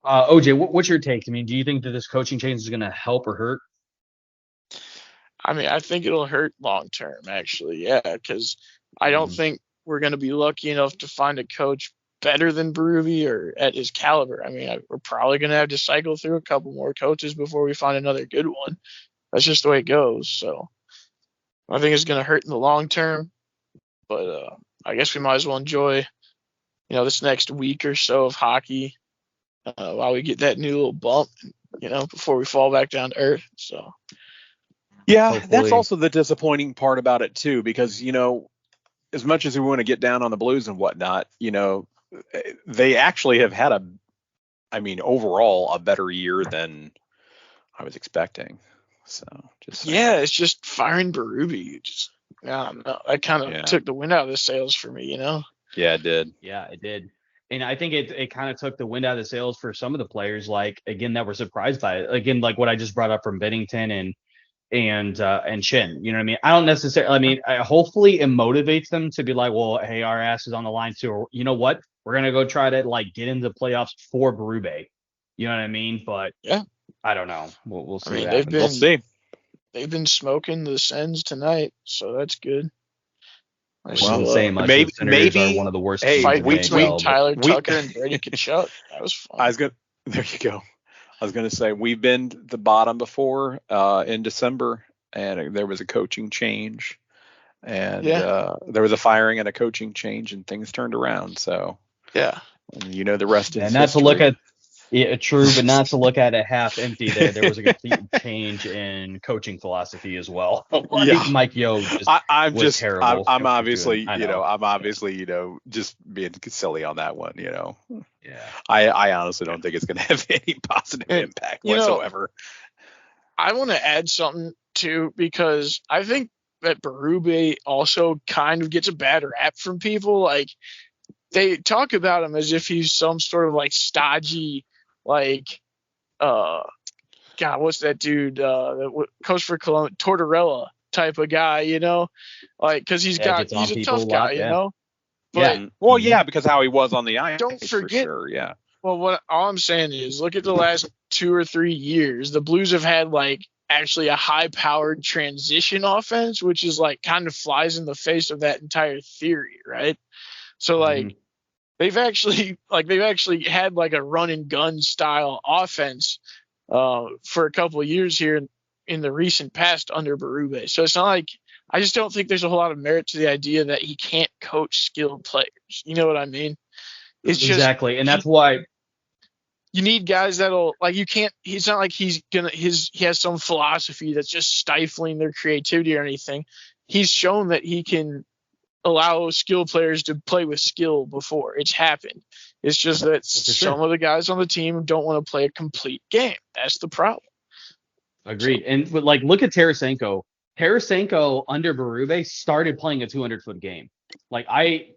[SPEAKER 2] OJ, what's your take? I mean, do you think that this coaching change is going to help or hurt?
[SPEAKER 4] I mean, I think it'll hurt long term, actually. Yeah, because I don't think we're going to be lucky enough to find a coach better than Berube or at his caliber. I mean, we're probably going to have to cycle through a couple more coaches before we find another good one. That's just the way it goes. So I think it's going to hurt in the long term. But I guess we might as well enjoy, this next week or so of hockey while we get that new little bump, before we fall back down to earth. So.
[SPEAKER 3] Yeah, hopefully. That's also the disappointing part about it, too, because, as much as we want to get down on the Blues and whatnot, they actually have had overall a better year than I was expecting. So
[SPEAKER 4] it's just firing Berube. I kind of took the wind out of the sails for me,
[SPEAKER 3] Yeah, it did.
[SPEAKER 2] Yeah, it did. And I think it kind of took the wind out of the sails for some of the players, like, again, that were surprised by it. Again, like what I just brought up from Bennington and Shin. You know what I mean? I don't necessarily. I mean, hopefully it motivates them to be like, well, hey, our ass is on the line too. Or, you know what? We're gonna go try to like get into the playoffs for Berube. You know what I mean? But
[SPEAKER 4] Yeah,
[SPEAKER 2] I don't know. We'll see.
[SPEAKER 4] I mean,
[SPEAKER 2] what
[SPEAKER 4] they've
[SPEAKER 2] happens.
[SPEAKER 3] We'll see.
[SPEAKER 4] they've been smoking the Sens tonight, so that's good. I
[SPEAKER 2] Well,
[SPEAKER 4] saw,
[SPEAKER 2] saying much.
[SPEAKER 3] maybe-
[SPEAKER 2] The Senators
[SPEAKER 3] maybe-
[SPEAKER 2] are one of the worst
[SPEAKER 3] hey,
[SPEAKER 2] teams
[SPEAKER 4] fight
[SPEAKER 2] in the
[SPEAKER 4] between
[SPEAKER 2] NHL, but-
[SPEAKER 4] Tyler
[SPEAKER 3] we-
[SPEAKER 4] Tucker and Brady Tkachuk. That was fun.
[SPEAKER 3] I was gonna. There you go. I was gonna say we've been to the bottom before in December, and there was a coaching change, and there was a firing and a coaching change, and things turned around. So
[SPEAKER 4] Yeah.
[SPEAKER 3] and you know the rest is
[SPEAKER 2] And not
[SPEAKER 3] history.
[SPEAKER 2] to look at true, but not to look at it half empty. There was a complete change in coaching philosophy as well. Like,
[SPEAKER 3] Yeah.
[SPEAKER 2] Mike Yo just
[SPEAKER 3] I'm
[SPEAKER 2] was
[SPEAKER 3] just
[SPEAKER 2] terrible.
[SPEAKER 3] I'm obviously
[SPEAKER 2] I know.
[SPEAKER 3] I'm obviously just being silly on that one.
[SPEAKER 2] Yeah.
[SPEAKER 3] I honestly don't think it's going to have any positive
[SPEAKER 4] And,
[SPEAKER 3] impact
[SPEAKER 4] you know,
[SPEAKER 3] whatsoever.
[SPEAKER 4] I want to add something too, because I think that Berube also kind of gets a bad rap from people. Like, they talk about him as if he's some sort of like stodgy, like, God, what's that dude that coach for Cologne, Tortorella type of guy, like, because he's
[SPEAKER 2] gets on
[SPEAKER 4] a
[SPEAKER 2] people
[SPEAKER 4] tough
[SPEAKER 2] a
[SPEAKER 4] guy,
[SPEAKER 2] lot, yeah.
[SPEAKER 4] But
[SPEAKER 2] Yeah.
[SPEAKER 3] Well, yeah, because how he was on the ice.
[SPEAKER 4] Don't
[SPEAKER 3] for
[SPEAKER 4] forget-
[SPEAKER 3] sure, yeah.
[SPEAKER 4] well, all I'm saying is, look at the last 2 or 3 years. The Blues have had like actually a high-powered transition offense, which is like kind of flies in the face of that entire theory, right? So like.
[SPEAKER 2] Mhm.
[SPEAKER 4] They've actually had like a run and gun style offense for a couple of years here in the recent past under Berube. So it's not like, I just don't think there's a whole lot of merit to the idea that he can't coach skilled players. You know what I mean? It's just
[SPEAKER 2] Exactly. And that's why
[SPEAKER 4] you need guys that'll like, you can't, he's not like he has some philosophy that's just stifling their creativity or anything. He's shown that he can allow skilled players to play with skill before. It's happened. It's just that some of the guys on the team don't want to play a complete game. That's the problem.
[SPEAKER 2] agreed. And but like, look at Tarasenko. Tarasenko under Berube started playing a 200-foot game. Like, I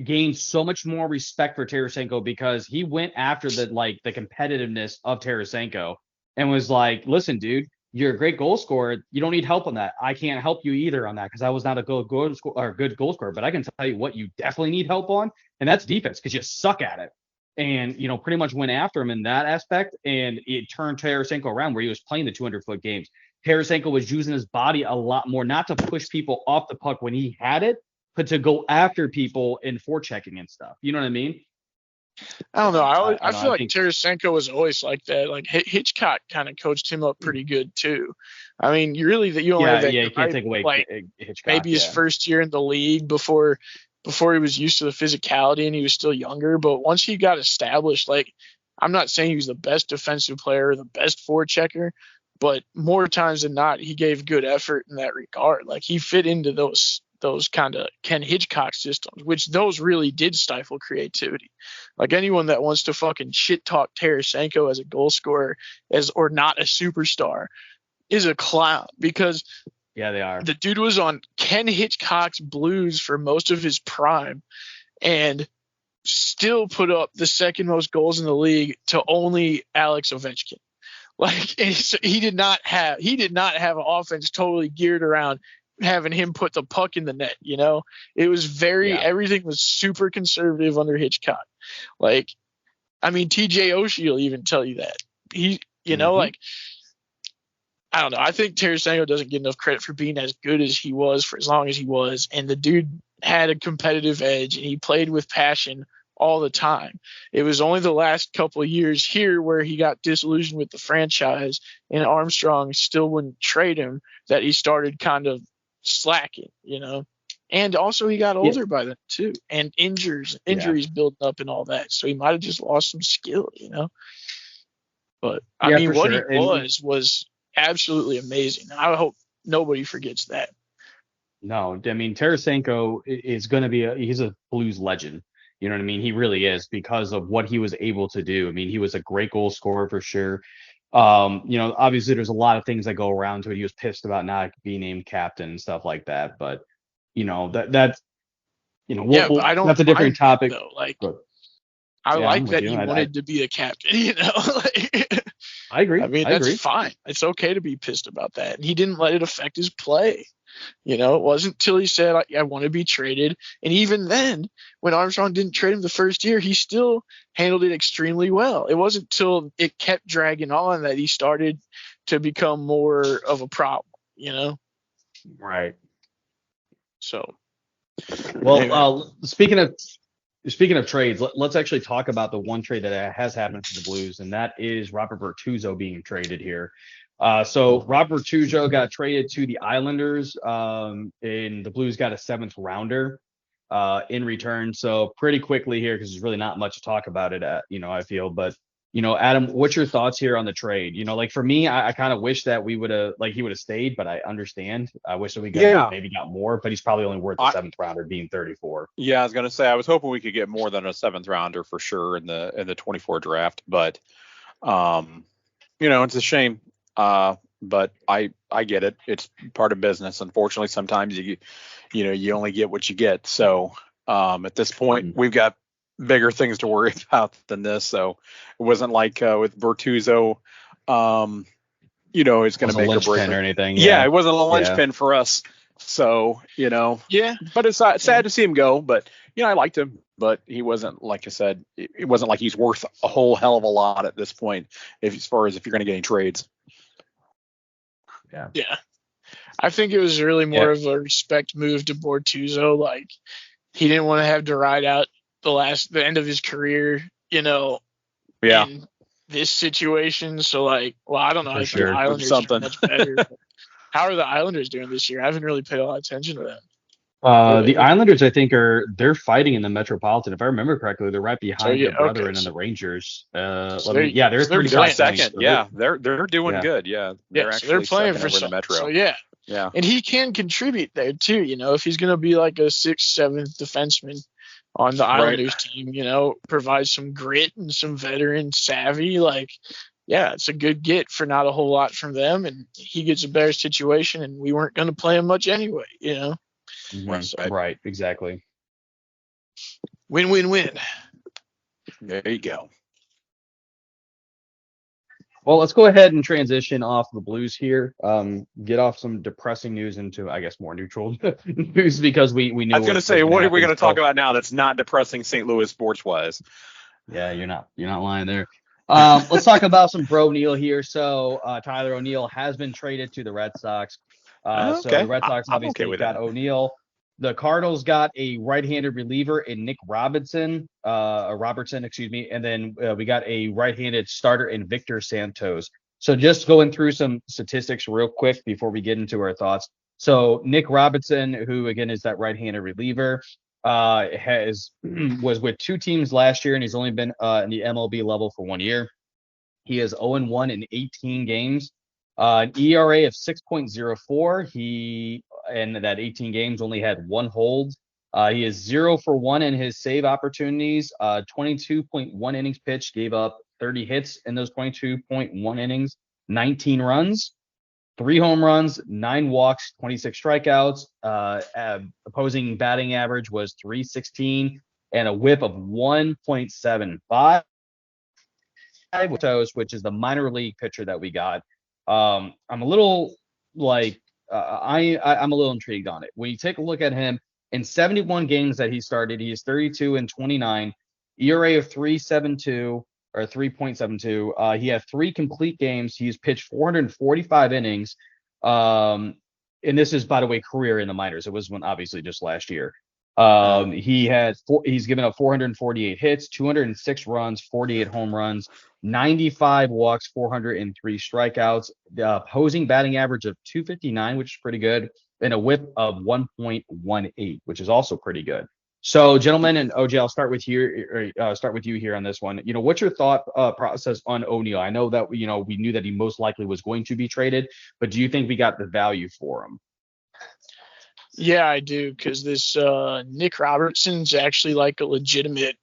[SPEAKER 2] gained so much more respect for Tarasenko because he went after the competitiveness of Tarasenko and was like, listen, dude, you're a great goal scorer. You don't need help on that. I can't help you either on that because I was not a good goal scorer. But I can tell you what you definitely need help on, and that's defense because you suck at it. And pretty much went after him in that aspect, and it turned Tarasenko around where he was playing the 200-foot games. Tarasenko was using his body a lot more, not to push people off the puck when he had it, but to go after people in forechecking and stuff. You know what I mean?
[SPEAKER 4] I don't know. I feel like
[SPEAKER 2] think
[SPEAKER 4] Tarasenko was always like that. Like Hitchcock kind of coached him up pretty good too. I mean, you only have that.
[SPEAKER 2] You can't take away
[SPEAKER 4] like
[SPEAKER 2] Hitchcock.
[SPEAKER 4] maybe his first year in the league before he was used to the physicality and he was still younger. But once he got established, like, I'm not saying he was the best defensive player or the best forechecker, but more times than not, he gave good effort in that regard. Like, he fit into those kind of Ken Hitchcock systems, which those really did stifle creativity. Like, anyone that wants to fucking shit talk Tarasenko as a goal scorer or not a superstar is a clown, because
[SPEAKER 2] yeah, they are.
[SPEAKER 4] the dude was on Ken Hitchcock's Blues for most of his prime and still put up the second most goals in the league to only Alex Ovechkin. Like, he did not have an offense totally geared around having him put the puck in the net. It was everything was super conservative under Hitchcock. Like, I mean, TJ Oshie will even tell you that. Like, I don't know. I think Tarasenko doesn't get enough credit for being as good as he was for as long as he was. And the dude had a competitive edge and he played with passion all the time. It was only the last couple of years here where he got disillusioned with the franchise and Armstrong still wouldn't trade him that he started kind of slacking, And also he got older by then too, and injuries building up and all that. So he might have just lost some skill, But I mean, what
[SPEAKER 2] sure.
[SPEAKER 4] he was absolutely amazing. I hope nobody forgets that.
[SPEAKER 2] No, I mean, Tarasenko is going to be he's a Blues legend. You know what I mean? He really is, because of what he was able to do. I mean, he was a great goal scorer for sure. Obviously there's a lot of things that go around to it. He was pissed about not being named captain and stuff like that. But,
[SPEAKER 4] But I don't.
[SPEAKER 2] That's a different topic.
[SPEAKER 4] Though. Like,
[SPEAKER 2] But,
[SPEAKER 4] I
[SPEAKER 2] yeah,
[SPEAKER 4] like
[SPEAKER 2] I'm with
[SPEAKER 4] that
[SPEAKER 2] you.
[SPEAKER 4] he wanted to be a captain. Like,
[SPEAKER 2] I agree.
[SPEAKER 4] I mean,
[SPEAKER 2] I
[SPEAKER 4] that's
[SPEAKER 2] agree.
[SPEAKER 4] fine. It's okay to be pissed about that. And he didn't let it affect his play. It wasn't until he said, I want to be traded. And even then, when Armstrong didn't trade him the first year, he still handled it extremely well. It wasn't until it kept dragging on that he started to become more of a problem,
[SPEAKER 2] Right.
[SPEAKER 4] So,
[SPEAKER 2] well,
[SPEAKER 4] anyway.
[SPEAKER 2] Speaking of trades, let's actually talk about the one trade that has happened to the Blues, and that is Robert Bertuzzo being traded here. So Robert Bertuzzo got traded to the Islanders, and the Blues got a 7th rounder in return. So pretty quickly here, because there's really not much to talk about it. I feel, but Adam, what's your thoughts here on the trade? Like for me, I kind of wish that he would have stayed, but I understand. I wish that we maybe got more, but he's probably only worth the 7th rounder being 34.
[SPEAKER 3] Yeah, I was gonna say I was hoping we could get more than a 7th rounder for sure in the 24 draft, but it's a shame. But I get it. It's part of business. Unfortunately, sometimes you only get what you get. So at this point, we've got bigger things to worry about than this. So it wasn't like with Bertuzzo, it's going to make or break
[SPEAKER 2] or anything.
[SPEAKER 3] Yeah, it wasn't a linchpin for us. So
[SPEAKER 4] yeah.
[SPEAKER 3] But it's sad to see him go. But I liked him. But he wasn't, like I said, it wasn't like he's worth a whole hell of a lot at this point, as far as if you're going to get any trades.
[SPEAKER 4] Yeah. I think it was really more of a respect move to Bortuzzo. Like, he didn't want to have to ride out the end of his career, in this situation. So, like, I don't know. I think the Islanders are much better. How are the Islanders doing this year? I haven't really paid a lot of attention to them.
[SPEAKER 2] The Islanders, I think, they're fighting in the Metropolitan. If I remember correctly, they're right behind their brethren and the Rangers. They're
[SPEAKER 3] 32nd. Yeah, they're doing good. Yeah,
[SPEAKER 4] they're playing for
[SPEAKER 3] the Metro.
[SPEAKER 4] So yeah, and he can contribute there too. If he's going to be like a 6th, 7th defenseman on the Islanders team, provide some grit and some veteran savvy. Like, yeah, it's a good get for not a whole lot from them, and he gets a better situation, and we weren't going to play him much anyway.
[SPEAKER 2] Right, exactly.
[SPEAKER 4] Win.
[SPEAKER 3] There you go.
[SPEAKER 2] Well, let's go ahead and transition off the Blues here. Get off some depressing news into, I guess, more neutral news, because we knew.
[SPEAKER 3] I was going to say, what are we going to talk about now that's not depressing St. Louis sports-wise?
[SPEAKER 2] Yeah, you're not lying there. Let's talk about some Bro Neill here. So Tyler O'Neill has been traded to the Red Sox. So the Red Sox obviously got O'Neill. The Cardinals got a right-handed reliever in Nick Robertson, and then we got a right-handed starter in Victor Santos. So just going through some statistics real quick before we get into our thoughts. So Nick Robertson, who again is that right-handed reliever, was with 2 teams last year, and he's only been in the MLB level for 1 year. He is 0-1 in 18 games. An ERA of 6.04. In that 18 games only had 1 hold. He is 0 for 1 in his save opportunities. 22.1 innings pitched, gave up 30 hits in those 22.1 innings, 19 runs, 3 home runs, 9 walks, 26 strikeouts. Opposing batting average was .316 and a whip of 1.75, which is the minor league pitcher that we got. I'm a little I'm a little intrigued on it. When you take a look at him in 71 games that he started, he is 32-29, ERA of 3.72 or 3.72. He had 3 complete games. He's pitched 445 innings. And this is, by the way, career in the minors. It was obviously just last year. He's given up 448 hits, 206 runs, 48 home runs, 95 walks, 403 strikeouts, the opposing batting average of .259, which is pretty good, and a whip of 1.18, which is also pretty good. So, gentlemen, and OJ, I'll start with you here on this one. What's your thought process on O'Neill? I know that we knew that he most likely was going to be traded, but do you think we got the value for him?
[SPEAKER 4] Yeah, I do, because this Nick Robertson's actually like a legitimate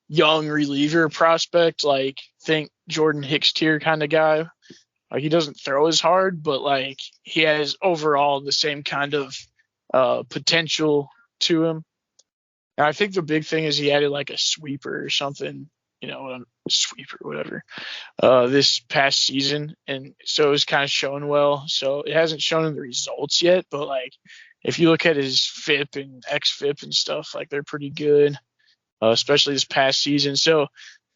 [SPEAKER 4] young reliever prospect, like think Jordan Hicks tier kind of guy. Like, he doesn't throw as hard, but like he has overall the same kind of potential to him. And I think the big thing is he added like a sweeper or something, a sweeper, whatever, this past season. And so it was kind of showing well. So it hasn't shown in the results yet, but like if you look at his FIP and XFIP and stuff, like they're pretty good, especially this past season. So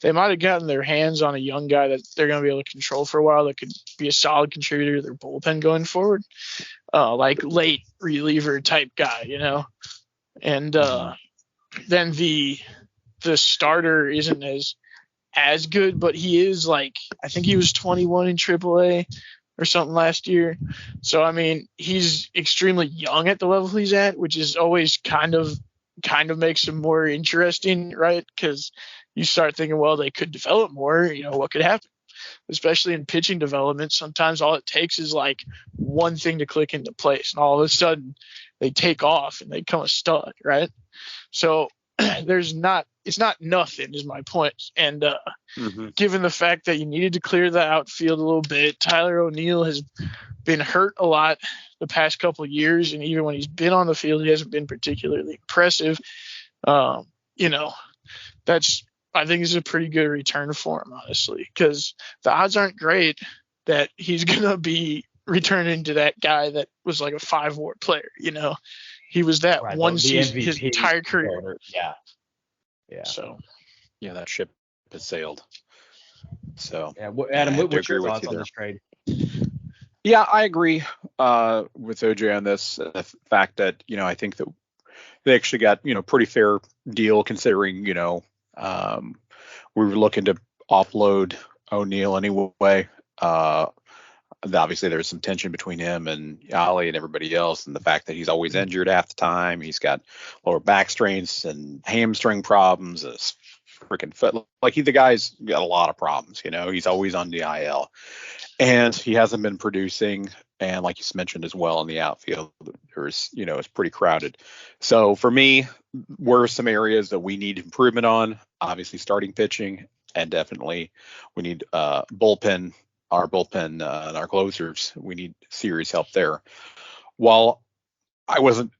[SPEAKER 4] they might have gotten their hands on a young guy that they're going to be able to control for a while that could be a solid contributor to their bullpen going forward, like late reliever type guy, And then the starter isn't as good, but he is like, I think he was 21 in AAA or something last year. So I mean, he's extremely young at the level he's at, which is always kind of makes him more interesting, right? Because you start thinking, well, they could develop more. What could happen? Especially in pitching development, sometimes all it takes is like one thing to click into place, and all of a sudden they take off and they become a stud, right? So it's not nothing is my point. And given the fact that you needed to clear the outfield a little bit, Tyler O'Neill has been hurt a lot the past couple of years, and even when he's been on the field, he hasn't been particularly impressive. I think is a pretty good return for him, honestly, because the odds aren't great that he's gonna be returning to that guy that was like a 5-WAR player. He was that
[SPEAKER 2] Right,
[SPEAKER 4] one
[SPEAKER 2] the
[SPEAKER 4] season, his
[SPEAKER 2] MVP
[SPEAKER 4] entire career.
[SPEAKER 2] Yeah.
[SPEAKER 4] So
[SPEAKER 3] that ship has sailed. So
[SPEAKER 2] yeah, Adam, what's your thoughts on
[SPEAKER 3] there.
[SPEAKER 2] this trade?
[SPEAKER 3] Yeah, I agree with OJ on this. The fact that I think that they actually got pretty fair deal considering we were looking to offload O'Neill anyway. Obviously, there's some tension between him and Ali and everybody else, and the fact that he's always injured half the time. He's got lower back strains and hamstring problems. And freaking foot. Like the guy's got a lot of problems. He's always on the IL, and he hasn't been producing. And like you mentioned as well in the outfield, there's it's pretty crowded. So for me, were some areas that we need improvement on. Obviously, starting pitching, and definitely we need bullpen. Our bullpen and our closers, we need serious help there. While I wasn't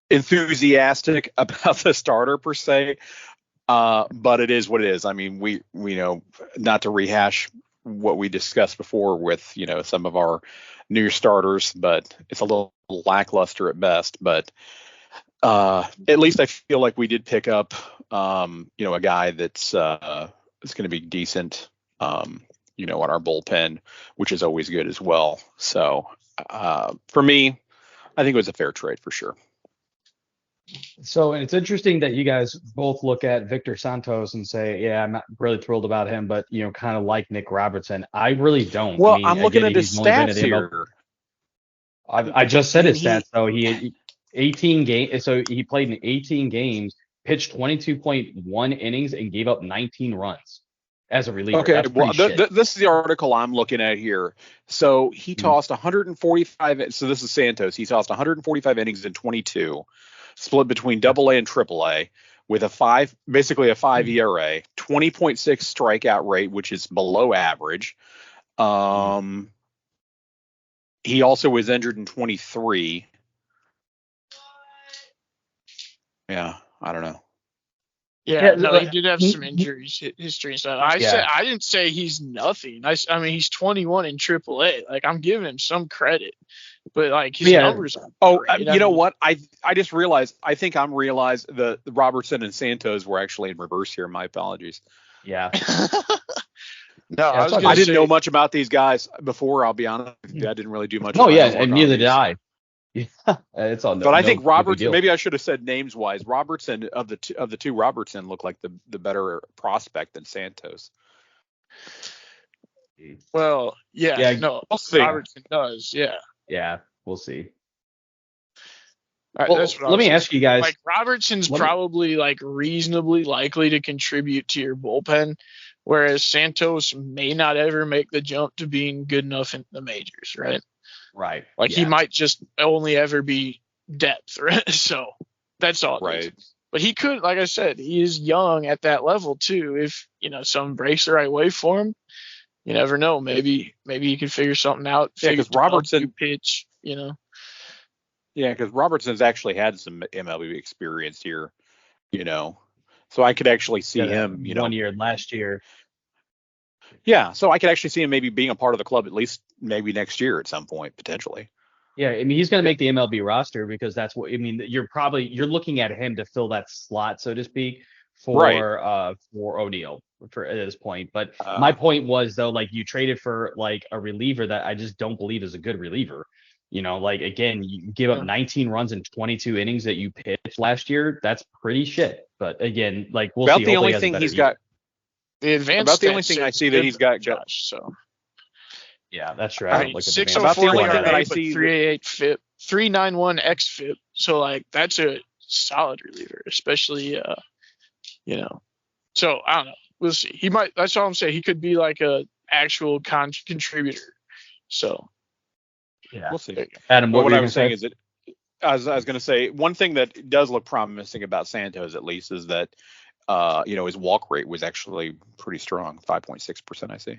[SPEAKER 3] enthusiastic about the starter per se, but it is what it is. I mean, we know, not to rehash what we discussed before with some of our new starters, but it's a little lackluster at best. But at least I feel like we did pick up a guy that's going to be decent. On our bullpen, which is always good as well. So for me, I think it was a fair trade for sure.
[SPEAKER 2] So, and it's interesting that you guys both look at Victor Santos and say, yeah, I'm not really thrilled about him, but, kind of like Nick Robertson. I really don't.
[SPEAKER 3] Well,
[SPEAKER 2] I mean,
[SPEAKER 3] I'm looking
[SPEAKER 2] again,
[SPEAKER 3] at his stats here.
[SPEAKER 2] I just said his stats. So he 18 games. So he played in 18 games, pitched 22.1 innings, and gave up 19 runs. As a reliever.
[SPEAKER 3] Okay, well, this is the article I'm looking at here. So he tossed 145. So this is Santos. He tossed 145 innings in 22, split between AA and AAA, with basically a 5 ERA, 20.6 strikeout rate, which is below average. He also was injured in 23. Yeah, I don't know.
[SPEAKER 4] Yeah, no, he did have some injuries history and stuff. I didn't say he's nothing. I mean, he's 21 in AAA. Like, I'm giving him some credit, but like his numbers.
[SPEAKER 3] You know what? I just realized. I think I'm realized the Robertson and Santos were actually in reverse here. My apologies.
[SPEAKER 2] Yeah.
[SPEAKER 4] No,
[SPEAKER 3] I didn't know much about these guys before. I'll be honest with you. I didn't really do much.
[SPEAKER 2] Oh yeah, and neither did I. Yeah, it's on.
[SPEAKER 3] But I think Robertson. Maybe I should have said names wise. Robertson of the two Robertson looked like the better prospect than Santos.
[SPEAKER 4] Well, yeah, no,
[SPEAKER 3] we'll see.
[SPEAKER 4] Robertson does, yeah.
[SPEAKER 2] Yeah, we'll see.
[SPEAKER 4] Right,
[SPEAKER 2] well, let me ask you guys.
[SPEAKER 4] Like Robertson's probably like reasonably likely to contribute to your bullpen, whereas Santos may not ever make the jump to being good enough in the majors, right?
[SPEAKER 2] Right.
[SPEAKER 4] Like he might just only ever be depth, right? So that's all.
[SPEAKER 3] Right.
[SPEAKER 4] But he could, like I said, he is young at that level too. If someone breaks the right way for him, you never know. Maybe he can figure something out.
[SPEAKER 3] Yeah, because Robertson
[SPEAKER 4] pitch,
[SPEAKER 3] Yeah, because Robertson's actually had some MLB experience here. you know. So I could actually see him,
[SPEAKER 2] 1 year last year.
[SPEAKER 3] Yeah, so I could actually see him maybe being a part of the club at least maybe next year at some point potentially.
[SPEAKER 2] Yeah, I mean he's going to make the MLB roster because that's what I mean. You're looking at him to fill that slot, so to speak, for O'Neill for at this point. But my point was though, like you traded for like a reliever that I just don't believe is a good reliever. Like again, you give up 19 runs in 22 innings that you pitched last year. That's pretty shit. But again, like we'll
[SPEAKER 3] about
[SPEAKER 2] see.
[SPEAKER 3] The only thing he's got.
[SPEAKER 4] The advanced
[SPEAKER 3] about the only thing I see that he's got.
[SPEAKER 4] Josh, so.
[SPEAKER 2] Yeah, that's true.
[SPEAKER 4] I mean, 604
[SPEAKER 3] that I
[SPEAKER 4] see 388 FIP, 391 xFIP. So like that's a solid reliever, especially So I don't know. We'll see. He might. That's all I'm saying. He could be like a actual contributor. So
[SPEAKER 2] yeah,
[SPEAKER 3] we'll see.
[SPEAKER 2] Adam,
[SPEAKER 3] what I was saying is that I was going to say one thing that does look promising about Santos at least is that his walk rate was actually pretty strong, 5.6%. I see.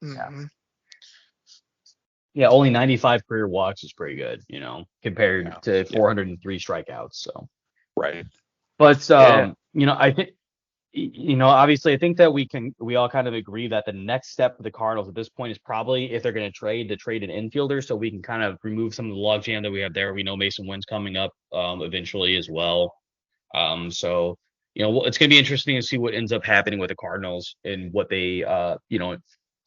[SPEAKER 4] Mm-hmm.
[SPEAKER 2] Yeah, only 95 career walks is pretty good, compared to 403 strikeouts. So
[SPEAKER 3] right.
[SPEAKER 2] But I think obviously I think that we all kind of agree that the next step for the Cardinals at this point is probably if they're going to trade an infielder so we can kind of remove some of the logjam that we have there. We know Mason Wynn's coming up eventually as well. So it's going to be interesting to see what ends up happening with the Cardinals and what they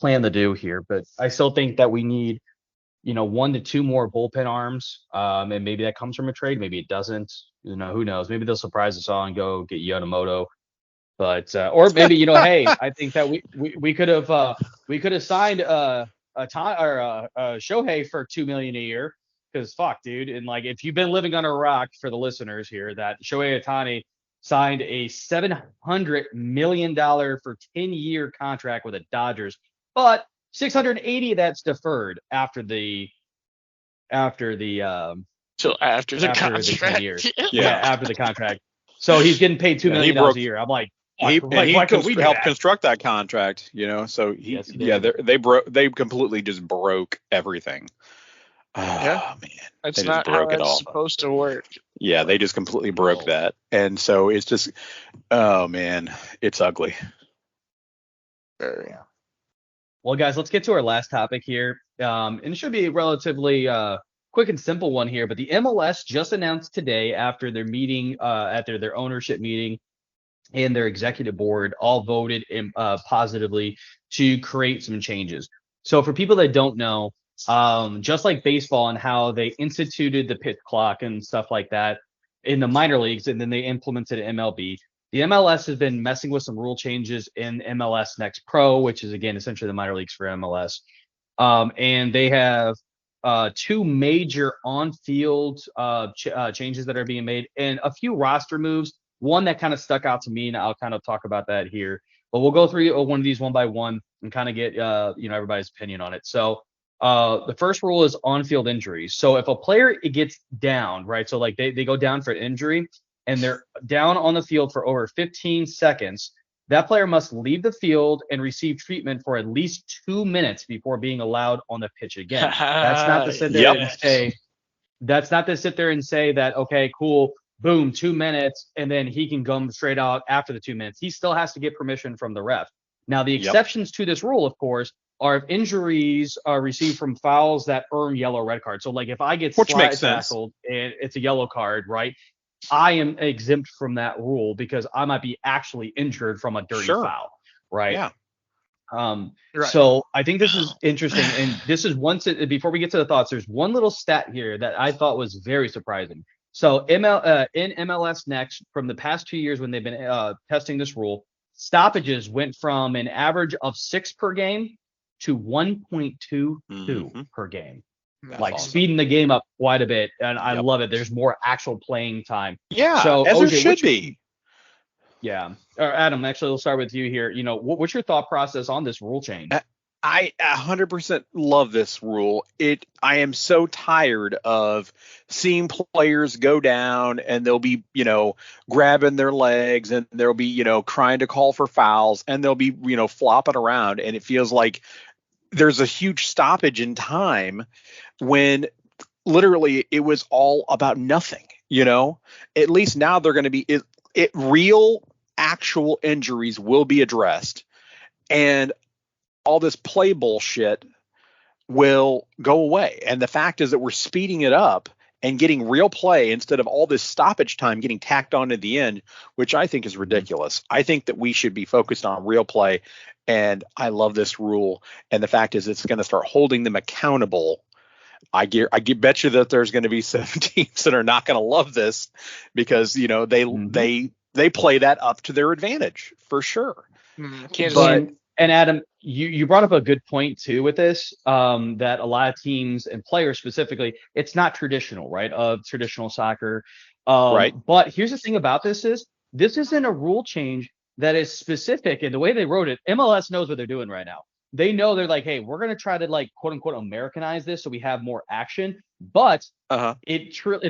[SPEAKER 2] plan to do here. But I still think that we need 1 to 2 more bullpen arms. And maybe that comes from a trade. Maybe it doesn't. Who knows? Maybe they'll surprise us all and go get Yonemoto. But or maybe hey, I think that we could have signed a Shohei for $2 million a year because fuck, dude. And like if you've been living under a rock for the listeners here, that Shohei Ohtani signed a $700 million for 10-year contract with the Dodgers, but 680 that's deferred after the contract. The 10 years. Yeah, after the contract. So he's getting paid $2 million a year. I'm like,
[SPEAKER 3] he helped construct that contract, So they completely just broke everything.
[SPEAKER 4] Man, that's not how it's supposed to work.
[SPEAKER 3] Yeah, they just completely broke that, and so it's just, oh man, it's ugly.
[SPEAKER 2] Yeah. Well, guys, let's get to our last topic here, and it should be a relatively quick and simple one here. But the MLS just announced today after their meeting, after their ownership meeting, and their executive board all voted positively to create some changes. So for people that don't know, just like baseball and how they instituted the pitch clock and stuff like that in the minor leagues, and then they implemented MLB, the MLS has been messing with some rule changes in MLS Next Pro, which is, again, essentially the minor leagues for MLS. And they have 2 major on-field changes that are being made and a few roster moves. One that kind of stuck out to me, and I'll kind of talk about that here. But we'll go through one of these one by one and kind of get everybody's opinion on it. So the first rule is on-field injuries. So if a player gets down, right? So like they go down for an injury and they're down on the field for over 15 seconds, that player must leave the field and receive treatment for at least 2 minutes before being allowed on the pitch again. That's not to sit there and say. That's not to sit there and say that, okay, cool, boom, 2 minutes, and then he can come straight out after the 2 minutes. He still has to get permission from the ref. Now, the exceptions to this rule, of course, are if injuries are received from fouls that earn yellow or red cards. So, like, if I get slide tackled and it's a yellow card, right, I am exempt from that rule because I might be actually injured from a dirty foul, right?
[SPEAKER 3] Yeah.
[SPEAKER 2] Right. So I think this is interesting. And this is before we get to the thoughts, there's one little stat here that I thought was very surprising. So in MLS Next, from the past 2 years when they've been testing this rule, stoppages went from an average of 6 per game to 1.22 per game. That's like awesome. Speeding the game up quite a bit. And I love it. There's more actual playing time.
[SPEAKER 3] Yeah,
[SPEAKER 2] so,
[SPEAKER 3] as there should be.
[SPEAKER 2] Yeah. Adam, actually, we'll start with you here. What's your thought process on this rule change?
[SPEAKER 3] I 100% love this rule. I am so tired of seeing players go down and they'll be, grabbing their legs and they'll be, trying to call for fouls and they'll be, flopping around. And it feels like there's a huge stoppage in time when literally it was all about nothing. At least now they're going to be real actual injuries will be addressed, and all this play bullshit will go away. And the fact is that we're speeding it up and getting real play instead of all this stoppage time getting tacked on at the end, which I think is ridiculous. I think that we should be focused on real play, and I love this rule. And the fact is it's going to start holding them accountable. I bet you that there's going to be some teams that are not going to love this because, you know, they play that up to their advantage for sure.
[SPEAKER 2] And Adam, you brought up a good point too with this, that a lot of teams and players specifically, it's not traditional, right? Of traditional soccer.
[SPEAKER 3] Right.
[SPEAKER 2] But here's the thing about this isn't a rule change that is specific. And the way they wrote it, MLS knows what they're doing right now. They know they're like, hey, we're going to try to like quote unquote Americanize this so we have more action. But and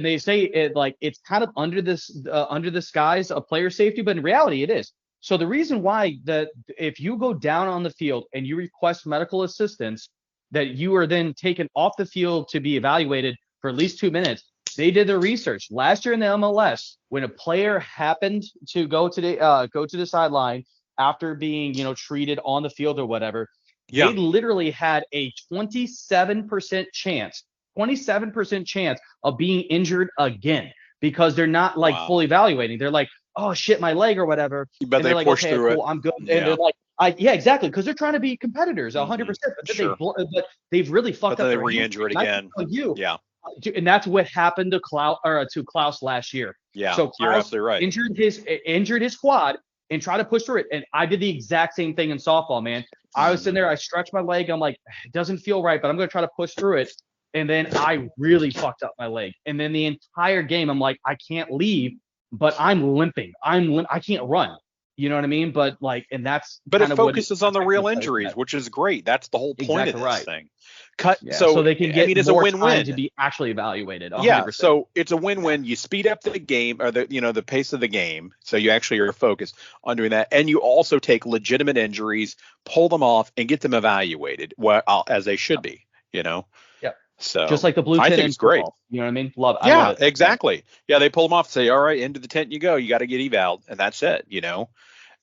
[SPEAKER 2] they say it like it's kind of under the skies of player safety, but in reality it is. So the reason why that if you go down on the field and you request medical assistance, that you are then taken off the field to be evaluated for at least 2 minutes. They did their research last year in the MLS when a player happened to go to the sideline after being, you know, treated on the field or whatever. Yeah. They literally had a 27% chance of being injured again because they're not like fully evaluating. They're like, oh shit, my leg or whatever.
[SPEAKER 3] But they
[SPEAKER 2] like,
[SPEAKER 3] push through it.
[SPEAKER 2] I'm good. And they're like, exactly, because they're trying to be competitors 100%. But they've really fucked up.
[SPEAKER 3] They re-injure it again.
[SPEAKER 2] And that's what happened to Klaus last year.
[SPEAKER 3] Yeah,
[SPEAKER 2] so Klaus
[SPEAKER 3] you're absolutely right.
[SPEAKER 2] Injured his quad and tried to push through it. And I did the exact same thing in softball, man. I was sitting there, I stretched my leg. I'm like, it doesn't feel right, but I'm going to try to push through it. And then I really fucked up my leg. And then the entire game, I'm like, I can't leave, but I'm limping. I can't run. You know what I mean? But like, and that's.
[SPEAKER 3] But it focuses on the real injuries, which is great. That's the whole point of this thing.
[SPEAKER 2] So they can get
[SPEAKER 3] it's
[SPEAKER 2] more
[SPEAKER 3] a win-win
[SPEAKER 2] time to be actually evaluated. 100%.
[SPEAKER 3] Yeah, so it's a win-win. You speed up the game or the pace of the game, so you actually are focused on doing that, and you also take legitimate injuries, pull them off, and get them evaluated as they should be. You know.
[SPEAKER 2] Yeah.
[SPEAKER 3] So
[SPEAKER 2] just like the blue tent.
[SPEAKER 3] I think it's great.
[SPEAKER 2] You know what I mean? Love it.
[SPEAKER 3] Yeah,
[SPEAKER 2] I love it.
[SPEAKER 3] exactly. Yeah, they pull them off, say, all right, into the tent you go. You got to get evaled, and that's it. You know,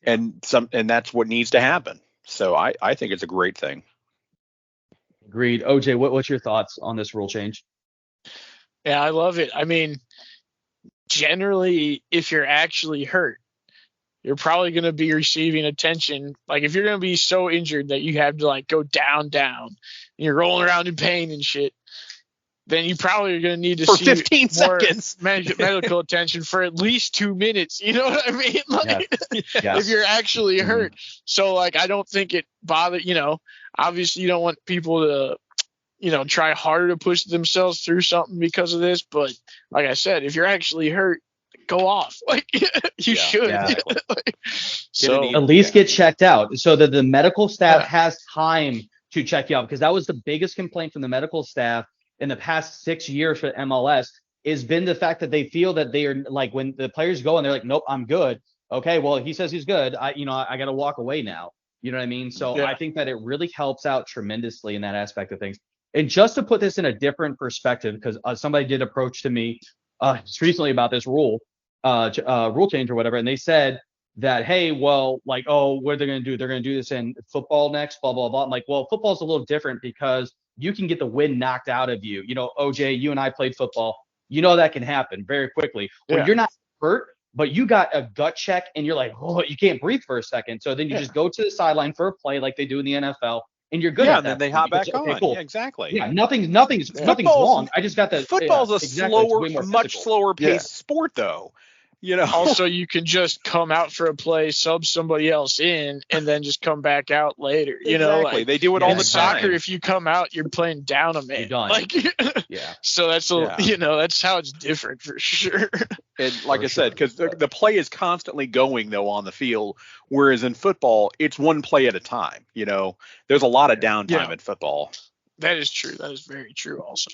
[SPEAKER 3] and that's what needs to happen. So I think it's a great thing.
[SPEAKER 2] Agreed. OJ, what's your thoughts on this rule change?
[SPEAKER 4] Yeah, I love it. I mean, generally, if you're actually hurt, you're probably going to be receiving attention. Like if you're going to be so injured that you have to like go down, and you're rolling around in pain and shit, then you probably are going to need to see
[SPEAKER 3] 15
[SPEAKER 4] more
[SPEAKER 3] seconds
[SPEAKER 4] medical attention for at least 2 minutes. You know what I mean? Like, if you're actually hurt. So like, I don't think it bothers, obviously you don't want people to, try harder to push themselves through something because of this. But like I said, if you're actually hurt, go off. Like you should. Yeah.
[SPEAKER 2] So at least get checked out so that the medical staff has time to check you out, because that was the biggest complaint from the medical staff in the past 6 years for MLS has been the fact that they feel that they are like, when the players go and they're like, nope, I'm good. Okay, well, he says he's good. I got to walk away now. You know what I mean? So I think that it really helps out tremendously in that aspect of things. And just to put this in a different perspective, because somebody did approach to me just recently about this rule change or whatever, and they said that, hey, well, like, oh, what are they going to do? They're going to do this in football next, blah, blah, blah. I'm like, well, football's a little different because you can get the wind knocked out of you. OJ, you and I played football. That can happen very quickly. When you're not hurt, but you got a gut check and you're like, oh, you can't breathe for a second. So then you just go to the sideline for a play like they do in the NFL, and you're good.
[SPEAKER 3] Yeah, and then they hop back on. Cool. Yeah, exactly.
[SPEAKER 2] Yeah, nothing's wrong. I just got the
[SPEAKER 3] football's a much slower paced sport, though.
[SPEAKER 4] Also, you can just come out for a play, sub somebody else in, and then just come back out later.
[SPEAKER 3] Exactly. They do it all the time.
[SPEAKER 4] Soccer, if you come out, you're playing down a man.
[SPEAKER 2] You're done.
[SPEAKER 4] Like, So that's that's how it's different for sure.
[SPEAKER 3] And like I said, because the play is constantly going though on the field, whereas in football, it's one play at a time. There's a lot of downtime in football.
[SPEAKER 4] That is true. That is very true. Also.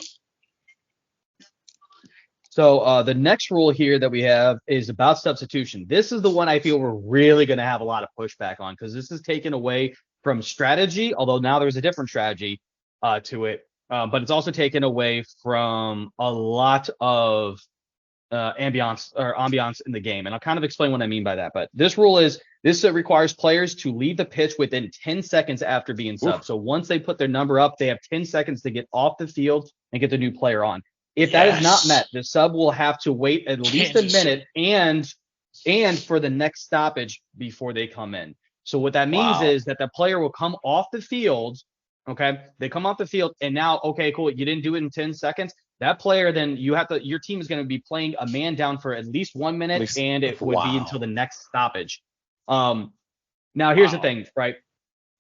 [SPEAKER 2] So the next rule here that we have is about substitution. This is the one I feel we're really going to have a lot of pushback on, because this is taken away from strategy, although now there's a different strategy to it. But it's also taken away from a lot of ambiance in the game. And I'll kind of explain what I mean by that. But this rule is this requires players to leave the pitch within 10 seconds after being subbed. So once they put their number up, they have 10 seconds to get off the field and get the new player on. If that is not met, the sub will have to wait at least a minute and for the next stoppage before they come in. So what that means is that the player will come off the field. Okay, they come off the field, and now, okay, cool, you didn't do it in 10 seconds. That player, then your team is going to be playing a man down for at least 1 minute, and it would be until the next stoppage. Now, here's the thing, right?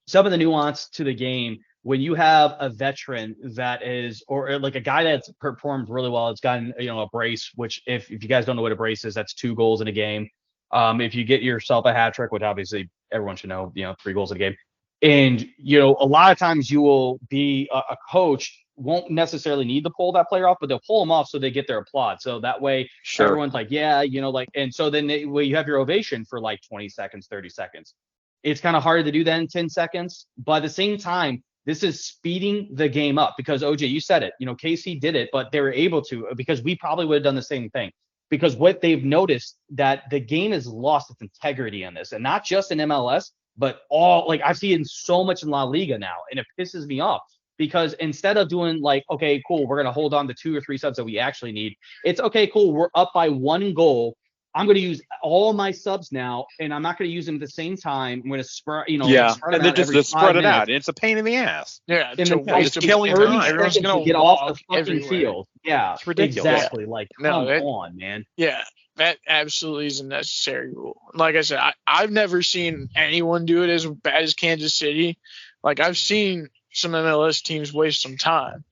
[SPEAKER 2] Some of the nuance to the game, when you have a veteran that is, or like a guy that's performed really well, it's gotten, a brace, which if you guys don't know what a brace is, that's 2 goals in a game. If you get yourself a hat trick, which obviously everyone should know, 3 goals in a game. And, a lot of times you will be a coach won't necessarily need to pull that player off, but they'll pull them off so they get their applaud. So that way everyone's like, and so then you have your ovation for like 20 seconds, 30 seconds. It's kind of hard to do that in 10 seconds. But at the same time, this is speeding the game up because OJ, you said it, KC did it, but they were able to because we probably would have done the same thing. Because what they've noticed that the game has lost its integrity in this, and not just in MLS, but I've seen so much in La Liga now, and it pisses me off because instead of doing like, okay, cool, we're going to hold on to 2 or 3 subs that we actually need. It's okay, cool, we're up by 1 goal. I'm going to use all my subs now, and I'm not going to use them at the same time. I'm going to spread,
[SPEAKER 3] and then just spread it out. It's a pain in the ass.
[SPEAKER 4] Yeah,
[SPEAKER 3] it's killing time.
[SPEAKER 2] Everyone's going to get off the fucking field. Yeah,
[SPEAKER 3] it's ridiculous.
[SPEAKER 2] Exactly. Like, come on, man.
[SPEAKER 4] Yeah, that absolutely is a necessary rule. Like I said, I've never seen anyone do it as bad as Kansas City. Like I've seen some MLS teams waste some time.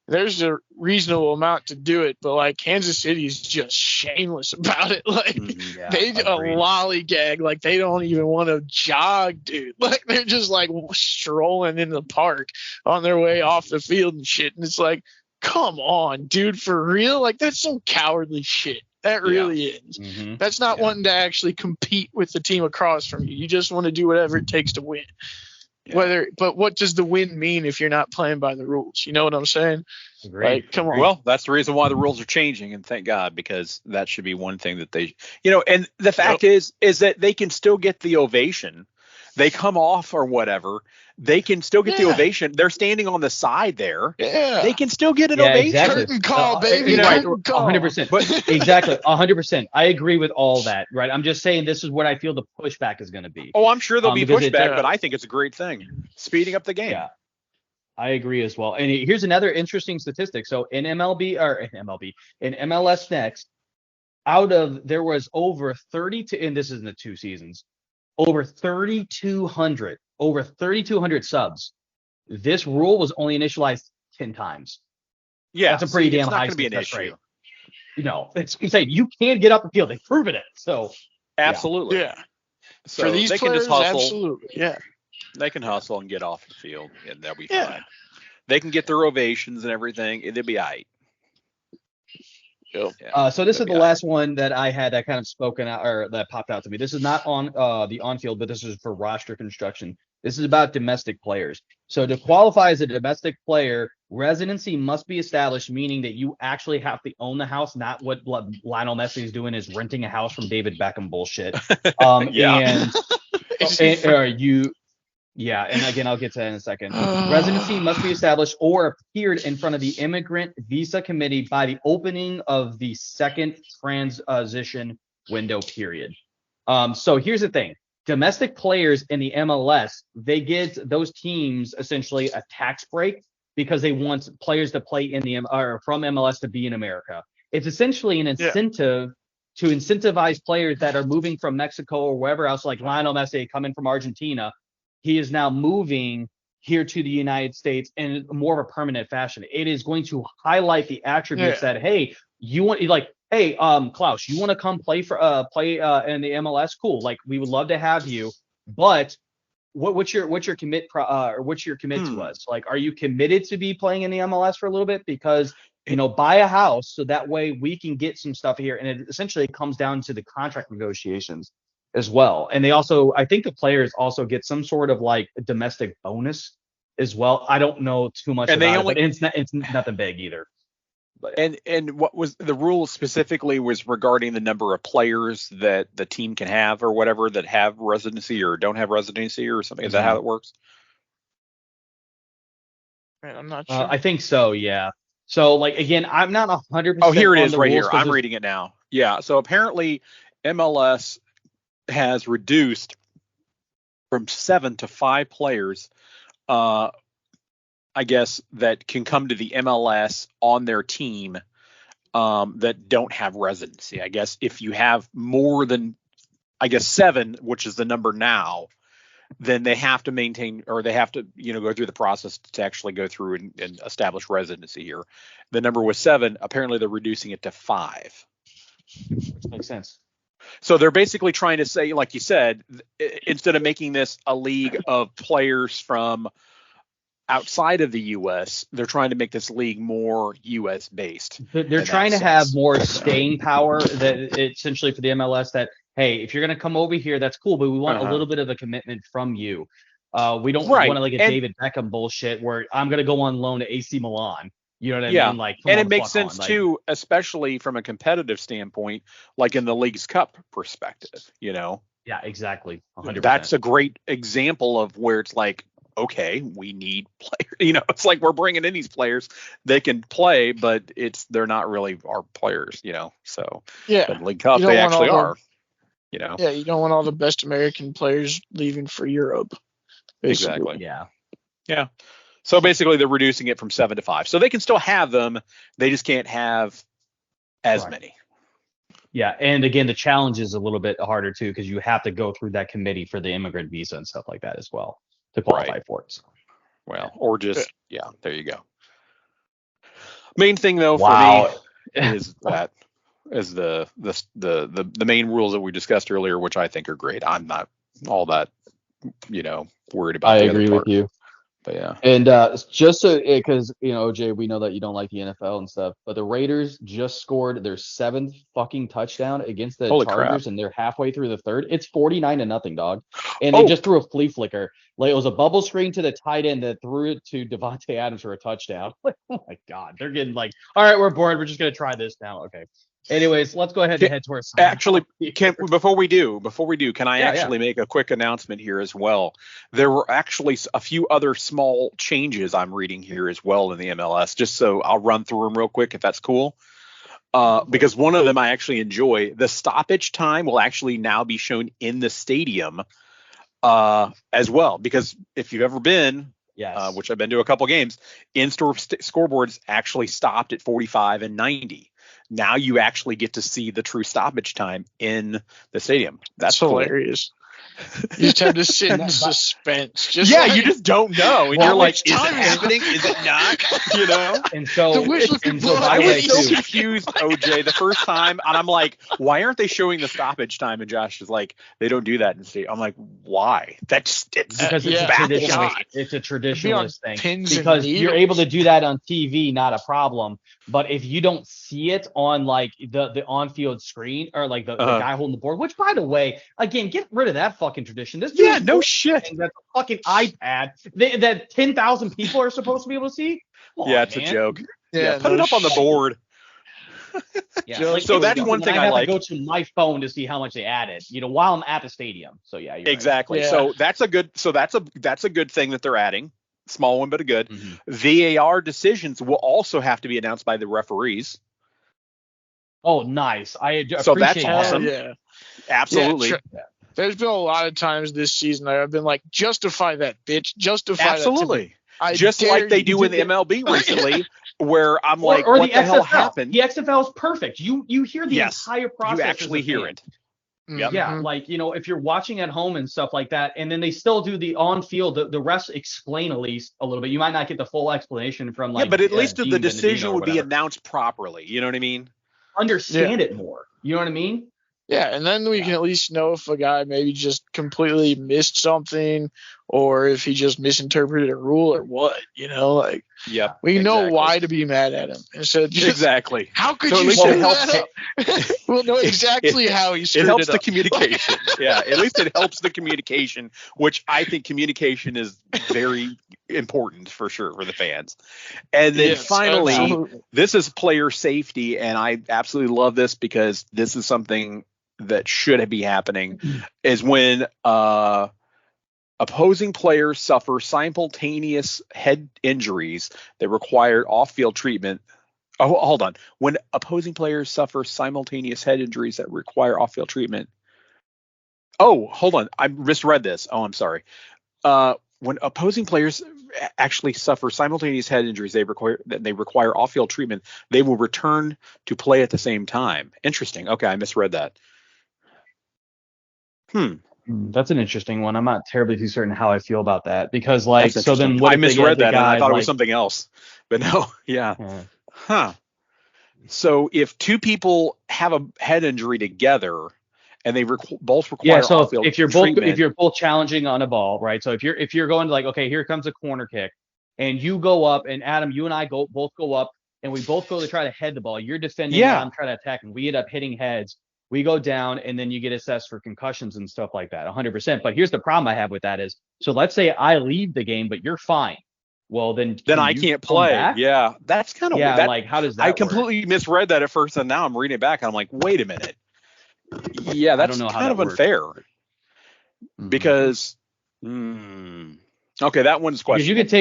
[SPEAKER 4] There's a reasonable amount to do it, but like Kansas City is just shameless about it. Like they lollygag, like they don't even want to jog, dude. Like they're just like strolling in the park on their way off the field and shit. And it's like, come on, dude, for real? Like that's some cowardly shit. That really is. Mm-hmm. That's not wanting to actually compete with the team across from you. You just want to do whatever it takes to win. But what does the win mean if you're not playing by the rules? You know what I'm saying?
[SPEAKER 2] Agreed.
[SPEAKER 4] Like, come on.
[SPEAKER 3] Well, that's the reason why the rules are changing, and thank God, because that should be one thing that they, and the fact is that they can still get the ovation. They come off or whatever. They can still get the ovation. They're standing on the side there.
[SPEAKER 4] Yeah.
[SPEAKER 3] They can still get an ovation.
[SPEAKER 2] Exactly.
[SPEAKER 4] Curtain call, baby.
[SPEAKER 2] Right.
[SPEAKER 4] Curtain call.
[SPEAKER 2] 100%. But exactly. 100%. I agree with all that. Right. I'm just saying this is what I feel the pushback is going to be.
[SPEAKER 3] Oh, I'm sure there'll be pushback, but I think it's a great thing. Speeding up the game.
[SPEAKER 2] Yeah. I agree as well. And here's another interesting statistic. So in MLS Next, there was over 32, and this is in the 2 seasons, over 3,200 subs. This rule was only initialized 10 times.
[SPEAKER 3] Yeah,
[SPEAKER 2] that's a pretty damn high success rate. It's insane. You can get up the field. They've proven it. So
[SPEAKER 3] absolutely,
[SPEAKER 4] yeah.
[SPEAKER 3] So
[SPEAKER 4] for these
[SPEAKER 3] they
[SPEAKER 4] players,
[SPEAKER 3] can just hustle.
[SPEAKER 4] Absolutely, yeah.
[SPEAKER 3] They can hustle and get off the field, and they'll be fine. They can get their ovations and everything. They'll be all right.
[SPEAKER 2] So this is the last one that I had that kind of spoken out or that popped out to me. This is not on the on-field, but this is for roster construction. This is about domestic players. So to qualify as a domestic player, residency must be established, meaning that you actually have to own the house, not what Lionel Messi is doing is renting a house from David Beckham bullshit. And again, I'll get to that in a second. Residency must be established or appeared in front of the Immigrant Visa Committee by the opening of the second transition window period. So here's the thing. Domestic players in the MLS, they get those teams essentially a tax break because they want players to play from MLS to be in America. It's essentially an incentive to incentivize players that are moving from Mexico or wherever else, like Lionel Messi coming from Argentina. He is now moving here to the United States in more of a permanent fashion. It is going to highlight the attributes that, hey, you want Klaus, you want to come play in the MLS? Cool. Like we would love to have you, but what's your commit to us? Like, are you committed to be playing in the MLS for a little bit? Because buy a house so that way we can get some stuff here. And it essentially comes down to the contract negotiations as well. And they also, I think the players also get some sort of like a domestic bonus as well. I don't know too much about it, but it's nothing big either. But, yeah.
[SPEAKER 3] And what was the rule specifically was regarding the number of players that the team can have or whatever that have residency or don't have residency or something. Is that how it works?
[SPEAKER 4] Man, I'm not sure.
[SPEAKER 2] I think so. Yeah. So like again, I'm not 100%.
[SPEAKER 3] Oh, here it
[SPEAKER 2] on
[SPEAKER 3] is
[SPEAKER 2] the
[SPEAKER 3] right
[SPEAKER 2] rules
[SPEAKER 3] here. I'm reading it now. Yeah. So apparently MLS has reduced from 7 to 5 players, I guess, that can come to the MLS on their team that don't have residency. I guess if you have more than, 7, which is the number now, then they have to maintain, or they have to, go through the process to actually go through and establish residency here. The number was 7. Apparently they're reducing it to 5.
[SPEAKER 2] Which makes sense.
[SPEAKER 3] So they're basically trying to say, like you said, instead of making this a league of players from outside of the U.S., they're trying to make this league more U.S. based.
[SPEAKER 2] They're trying to have more staying power that essentially for the MLS that, hey, if you're going to come over here, that's cool, but we want a little bit of a commitment from you. We don't want to like a David Beckham bullshit where I'm going to go on loan to AC Milan. You know what I mean? Like,
[SPEAKER 3] and it makes sense too, especially from a competitive standpoint, like in the League's Cup perspective,
[SPEAKER 2] Yeah, exactly. 100%.
[SPEAKER 3] That's a great example of where it's like, okay, we need players. It's like we're bringing in these players. They can play, but they're not really our players. So
[SPEAKER 4] yeah,
[SPEAKER 3] the League Cup they actually are.
[SPEAKER 4] Yeah, you don't want all the best American players leaving for Europe. Basically.
[SPEAKER 3] Exactly.
[SPEAKER 2] Yeah.
[SPEAKER 3] So basically, they're reducing it from 7 to 5. So they can still have them. They just can't have as many.
[SPEAKER 2] Yeah, and again, the challenge is a little bit harder too because you have to go through that committee for the immigrant visa and stuff like that as well to qualify for it.
[SPEAKER 3] Well, or just there you go. Main thing though for me is that the main rules that we discussed earlier, which I think are great. I'm not all that worried about.
[SPEAKER 2] I agree with you.
[SPEAKER 3] But yeah.
[SPEAKER 2] And just so, because, OJ, we know that you don't like the NFL and stuff, but the Raiders just scored their 7th fucking touchdown against the Chargers, and they're halfway through the 3rd. It's 49-0, dog. And they just threw a flea flicker. Like, it was a bubble screen to the tight end that threw it to Devontae Adams for a touchdown. Like, oh my God. They're getting like, all right, we're bored. We're just going to try this now. Okay. Anyways, let's go ahead and head towards.
[SPEAKER 3] Actually, before we do, can I actually make a quick announcement here as well? There were actually a few other small changes I'm reading here as well in the MLS, just so I'll run through them real quick if that's cool. Because one of them I actually enjoy. The stoppage time will actually now be shown in the stadium as well. Because if you've ever been, which I've been to a couple games, in-store scoreboards actually stopped at 45 and 90. Now you actually get to see the true stoppage time in the stadium. That's
[SPEAKER 4] hilarious. You just have to sit in suspense.
[SPEAKER 3] You just don't know. And you're like, is it happening? Is it not?
[SPEAKER 2] And so,
[SPEAKER 3] I was so confused, OJ, the first time. And I'm like, why aren't they showing the stoppage time? And Josh is like, they don't do that in the stadium. I'm like, why? Because it's
[SPEAKER 2] a traditionalist thing. Because you're able to do that on TV, not a problem. But if you don't see it on like the on-field screen or like the guy holding the board, which by the way, again, get rid of that fucking tradition. This
[SPEAKER 3] no shit.
[SPEAKER 2] That's a fucking iPad that 10,000 people are supposed to be able to see.
[SPEAKER 3] It's a joke. Put it up on the board. So that's one thing I like.
[SPEAKER 2] I have to go to my phone to see how much they added, while I'm at the stadium. So you're
[SPEAKER 3] exactly. Right. So that's a good thing that they're adding. Small one, but a good. VAR decisions will also have to be announced by the referees.
[SPEAKER 2] Oh, nice.
[SPEAKER 3] So that's awesome.
[SPEAKER 4] Yeah,
[SPEAKER 3] absolutely.
[SPEAKER 4] There's been a lot of times this season I've been like, justify that, bitch. Justify
[SPEAKER 3] absolutely.
[SPEAKER 4] that.
[SPEAKER 3] Just like they do in the MLB recently, where I'm like, what the hell happened?
[SPEAKER 2] The XFL is perfect. You hear the entire process.
[SPEAKER 3] You actually hear it.
[SPEAKER 2] Yep. Yeah, like, if you're watching at home and stuff like that, and then they still do the on-field, the refs explain at least a little bit. You might not get the full explanation from like.
[SPEAKER 3] Yeah, but at least the decision would be announced properly. You know what I mean?
[SPEAKER 2] Understand it more. You know what I mean?
[SPEAKER 4] Yeah, and then we can at least know if a guy maybe just completely missed something or if he just misinterpreted a rule or what, like.
[SPEAKER 3] Yep.
[SPEAKER 4] We know
[SPEAKER 3] exactly.
[SPEAKER 4] why to be mad at him. Instead of just,
[SPEAKER 3] Exactly.
[SPEAKER 4] how could
[SPEAKER 3] So at
[SPEAKER 4] you
[SPEAKER 3] least
[SPEAKER 4] screw
[SPEAKER 3] it helps.
[SPEAKER 4] that up? We'll know exactly how he screwed
[SPEAKER 3] It helps the
[SPEAKER 4] up.
[SPEAKER 3] communication. Yeah, at least it helps the communication, which I think communication is very important for sure for the fans. And then
[SPEAKER 4] Yes,
[SPEAKER 3] finally,
[SPEAKER 4] absolutely.
[SPEAKER 3] this is player safety, and I absolutely love this because this is something that should be happening, is when opposing players suffer simultaneous head injuries that require off-field treatment. Oh, hold on. When opposing players suffer simultaneous head injuries that require off-field treatment. Oh, hold on. I misread this. Oh, I'm sorry. When opposing players actually suffer simultaneous head injuries they require off-field treatment, they will return to play at the same time. Interesting. Okay, I misread that.
[SPEAKER 2] That's an interesting one. I'm not terribly too certain how I feel about that because, like,
[SPEAKER 3] That's
[SPEAKER 2] so then
[SPEAKER 3] interesting.
[SPEAKER 2] what
[SPEAKER 3] I
[SPEAKER 2] if they
[SPEAKER 3] misread
[SPEAKER 2] get the
[SPEAKER 3] that, and I
[SPEAKER 2] guy,
[SPEAKER 3] thought it
[SPEAKER 2] like,
[SPEAKER 3] was something else. But no, yeah.
[SPEAKER 2] yeah.
[SPEAKER 3] Huh. So if two people have a head injury together and they both require
[SPEAKER 2] So
[SPEAKER 3] off-field
[SPEAKER 2] if you're
[SPEAKER 3] treatment,
[SPEAKER 2] both challenging on a ball, right? So if you're going to, like, okay, here comes a corner kick, and you go up, and Adam, you and I both go up, and we both go to try to head the ball. You're defending, and I'm trying to attack, and we end up hitting heads. We go down, and then you get assessed for concussions and stuff like that, 100%. But here's the problem I have with that is, so let's say I leave the game, but you're fine. Well, then
[SPEAKER 3] I can't play.
[SPEAKER 2] Back?
[SPEAKER 3] Yeah, that's kind of
[SPEAKER 2] yeah.
[SPEAKER 3] that,
[SPEAKER 2] like, how does that?
[SPEAKER 3] I completely misread that at first, and now I'm reading it back, and I'm like, wait a minute. Yeah, that's kind of unfair. Because, okay, that one's questionable.
[SPEAKER 2] Because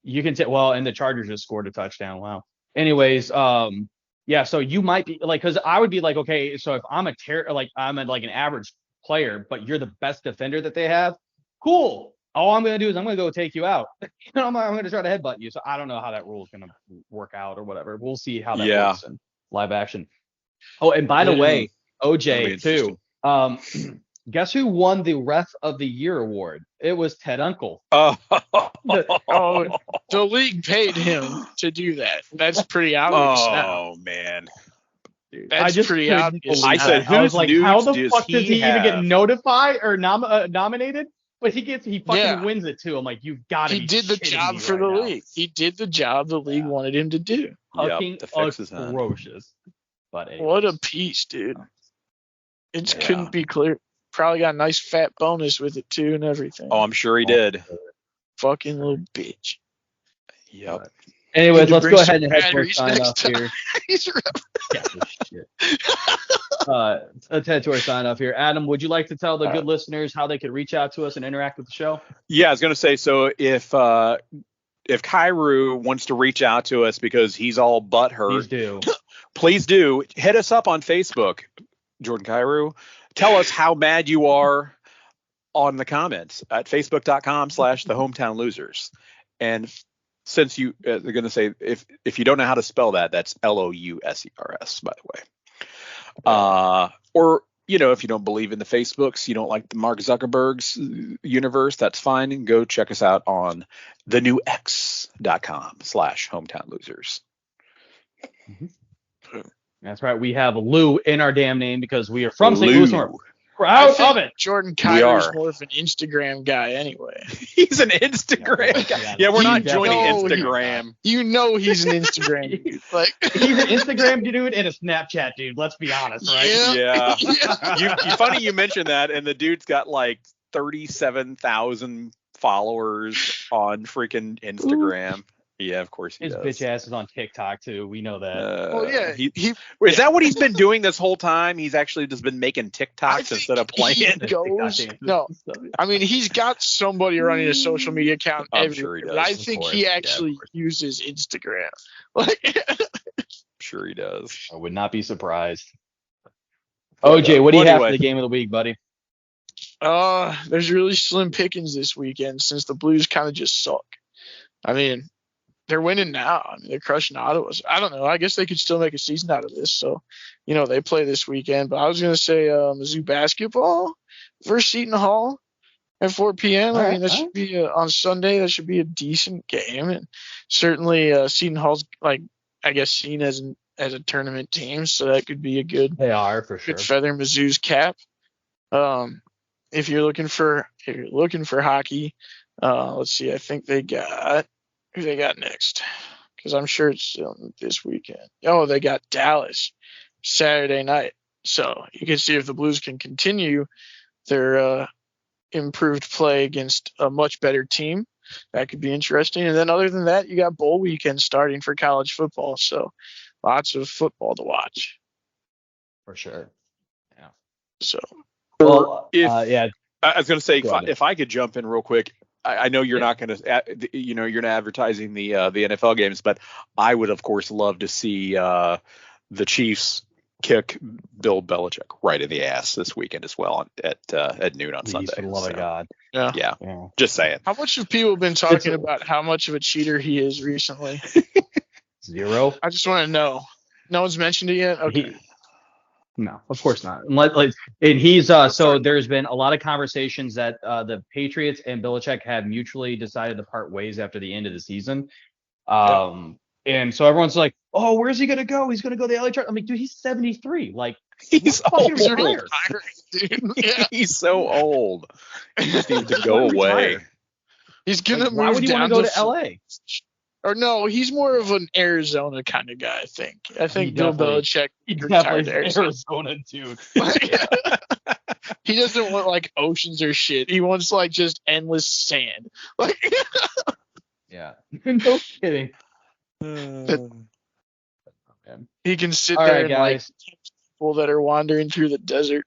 [SPEAKER 2] you can take. Well, and the Chargers just scored a touchdown. Wow. Anyways, yeah. So you might be like, because I would be like, okay, so if I'm I'm an average player, but you're the best defender that they have, cool. All I'm gonna do is I'm gonna go take you out. I'm gonna try to headbutt you. So I don't know how that rule is gonna work out or whatever. We'll see how that works in live action. Oh, and by the way, OJ too. Guess who won the Ref of the Year award? It was Ted Uncle.
[SPEAKER 4] The league paid him to do that. That's pretty obvious.
[SPEAKER 3] Oh man.
[SPEAKER 4] That's pretty obvious.
[SPEAKER 3] I said,
[SPEAKER 2] I was like, how the fuck does he even get
[SPEAKER 3] notified?
[SPEAKER 2] notified or nominated? But he fucking wins it too. I'm like, you've got to be.
[SPEAKER 4] He did the job for the league. He did the job the league wanted him to do.
[SPEAKER 2] Fucking atrocious. But anyways.
[SPEAKER 4] What a piece, dude! It couldn't be clear. Probably got a nice fat bonus with it too and everything.
[SPEAKER 3] Oh, I'm sure he did.
[SPEAKER 4] Fucking little bitch.
[SPEAKER 3] Yep.
[SPEAKER 2] Anyways, let's go ahead and head to our sign off here. Let's head to our sign off here. Adam, would you like to tell the good listeners how they could reach out to us and interact with the show?
[SPEAKER 3] Yeah, I was gonna say, so if Kairu wants to reach out to us because he's all butthurt, please do hit us up on Facebook, Jordan Kairu. Tell us how mad you are on the comments at facebook.com/the hometown losers. And since they're going to say, if you don't know how to spell that, that's LOUSERS, by the way. Or, if you don't believe in the Facebooks, you don't like the Mark Zuckerberg's universe, that's fine. And go check us out on thenewx.com/hometown losers.
[SPEAKER 2] That's right. We have Lou in our damn name because we are from St. Louis. We're proud of it.
[SPEAKER 4] Jordan Kairu is more of an Instagram guy anyway.
[SPEAKER 3] He's an Instagram guy. Yeah, we're not joining Instagram.
[SPEAKER 4] He's an Instagram dude. Like,
[SPEAKER 2] he's an Instagram dude and a Snapchat dude. Let's be honest, right?
[SPEAKER 3] Yeah. Funny you mentioned that, and the dude's got like 37,000 followers on freaking Instagram. Ooh. Yeah, of course he
[SPEAKER 2] does. His bitch ass is on TikTok too. We know that.
[SPEAKER 3] Is that what he's been doing this whole time? He's actually just been making TikToks instead of playing.
[SPEAKER 4] No, I mean, he's got somebody running a social media account everywhere. Sure he does, but I think he actually uses Instagram.
[SPEAKER 3] Sure he does.
[SPEAKER 2] I would not be surprised. OJ, what do you have for the game of the week, buddy?
[SPEAKER 4] There's really slim pickings this weekend since the Blues kind of just suck. I mean, they're winning now. I mean, they're crushing Ottawa. I don't know. I guess they could still make a season out of this. So, they play this weekend. But I was going to say Mizzou basketball versus Seton Hall at 4 p.m. I mean, that should be on Sunday. That should be a decent game. And certainly Seton Hall's, seen as a tournament team. So that could be a good,
[SPEAKER 2] they are for sure,
[SPEAKER 4] good feather Mizzou's cap. If you're looking for hockey, let's see. I think they got who they got next? Because I'm sure it's still this weekend. Oh, they got Dallas Saturday night. So you can see if the Blues can continue their improved play against a much better team. That could be interesting. And then other than that, you got bowl weekend starting for college football. So lots of football to watch.
[SPEAKER 2] For sure. Yeah.
[SPEAKER 4] So,
[SPEAKER 2] well,
[SPEAKER 3] I was going to say,
[SPEAKER 2] Go ahead.
[SPEAKER 3] if I could jump in real quick, I know you're not going to, you're not advertising the NFL games, but I would, of course, love to see the Chiefs kick Bill Belichick right in the ass this weekend as well at noon on Sunday.
[SPEAKER 2] For the love of God.
[SPEAKER 3] Yeah. Just saying.
[SPEAKER 4] How much have people been talking about how much of a cheater he is recently?
[SPEAKER 2] 0.
[SPEAKER 4] I just want to know. No one's mentioned it yet? Okay.
[SPEAKER 2] No, of course not. And he's so there's been a lot of conversations that the Patriots and Belichick have mutually decided to part ways after the end of the season. And so everyone's like, "Oh, where's he gonna go? He's gonna go to the LA Chargers." I'm like, dude, he's 73. Like,
[SPEAKER 3] he's
[SPEAKER 2] fucking
[SPEAKER 3] old.
[SPEAKER 2] retired.
[SPEAKER 4] Dude. Yeah.
[SPEAKER 3] He's so old. He just needs to go away.
[SPEAKER 4] He's gonna move.
[SPEAKER 2] Why would you want to go to LA?
[SPEAKER 4] Or no, he's more of an Arizona kind of guy. I think Bill Belichick
[SPEAKER 2] retired to Arizona, dude.
[SPEAKER 4] He doesn't want like oceans or shit. He wants like just endless sand. Like,
[SPEAKER 2] yeah, no kidding.
[SPEAKER 4] He can sit
[SPEAKER 2] All
[SPEAKER 4] there
[SPEAKER 2] right,
[SPEAKER 4] and
[SPEAKER 2] guys.
[SPEAKER 4] like people that are wandering through the desert.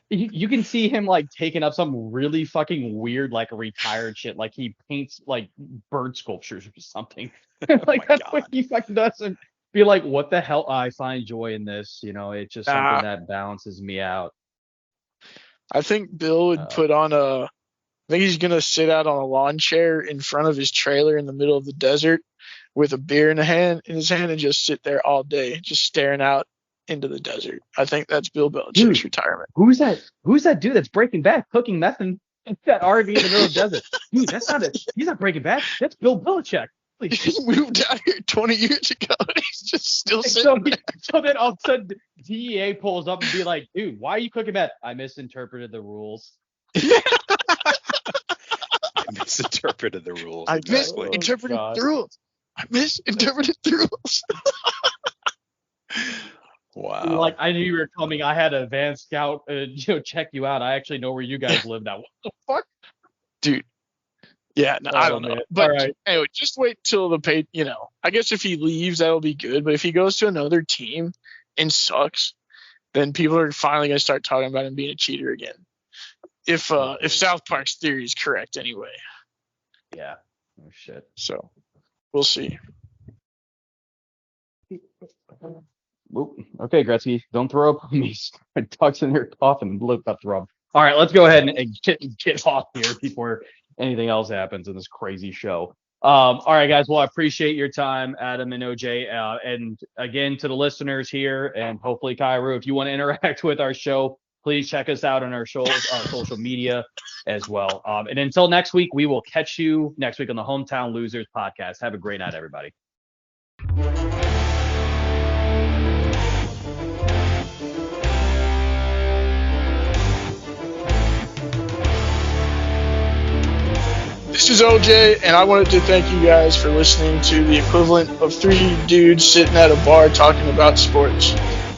[SPEAKER 2] You can see him like taking up some really fucking weird, like retired shit. Like he paints like bird sculptures or something. Like that's what he fucking does. And be like, what the hell? I find joy in this. You know, it's just something that balances me out.
[SPEAKER 4] I think Bill would put on I think he's gonna sit out on a lawn chair in front of his trailer in the middle of the desert with a beer in his hand and just sit there all day, just staring out into the desert. I think that's Bill Belichick's retirement.
[SPEAKER 2] Who's that dude that's Breaking Bad cooking meth in that RV in the middle of the desert? Dude, that's not it. He's not Breaking Bad. That's Bill Belichick.
[SPEAKER 4] He moved out here 20 years ago and he's just still sitting there.
[SPEAKER 2] So then all of a sudden DEA pulls up and be like, dude, why are you cooking meth? I misinterpreted the rules.
[SPEAKER 3] I misinterpreted the rules.
[SPEAKER 4] I misinterpreted the rules. I misinterpreted the rules.
[SPEAKER 3] Wow.
[SPEAKER 2] Like, I knew you were coming. I had a van scout, check you out. I actually know where you guys live now. What the fuck?
[SPEAKER 4] Dude. Yeah, no, I don't know.
[SPEAKER 2] Man.
[SPEAKER 4] But
[SPEAKER 2] right.
[SPEAKER 4] Anyway, just wait till I guess if he leaves, that'll be good. But if he goes to another team and sucks, then people are finally going to start talking about him being a cheater again. If South Park's theory is correct anyway.
[SPEAKER 2] Yeah. Oh, shit.
[SPEAKER 4] So, we'll see.
[SPEAKER 2] Okay, Gretzky, don't throw up on me. My dog's in here coughing. Look up, throw up. All right, let's go ahead and get off here before anything else happens in this crazy show. All right, guys. Well, I appreciate your time, Adam and OJ. And again, to the listeners here, and hopefully Kairu, if you want to interact with our show, please check us out on our social media as well. And until next week, we will catch you next week on the Hometown Losers podcast. Have a great night, everybody.
[SPEAKER 4] This is OJ, and I wanted to thank you guys for listening to the equivalent of 3 dudes sitting at a bar talking about sports.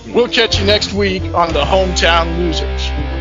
[SPEAKER 4] We'll catch you next week on the Hometown Losers.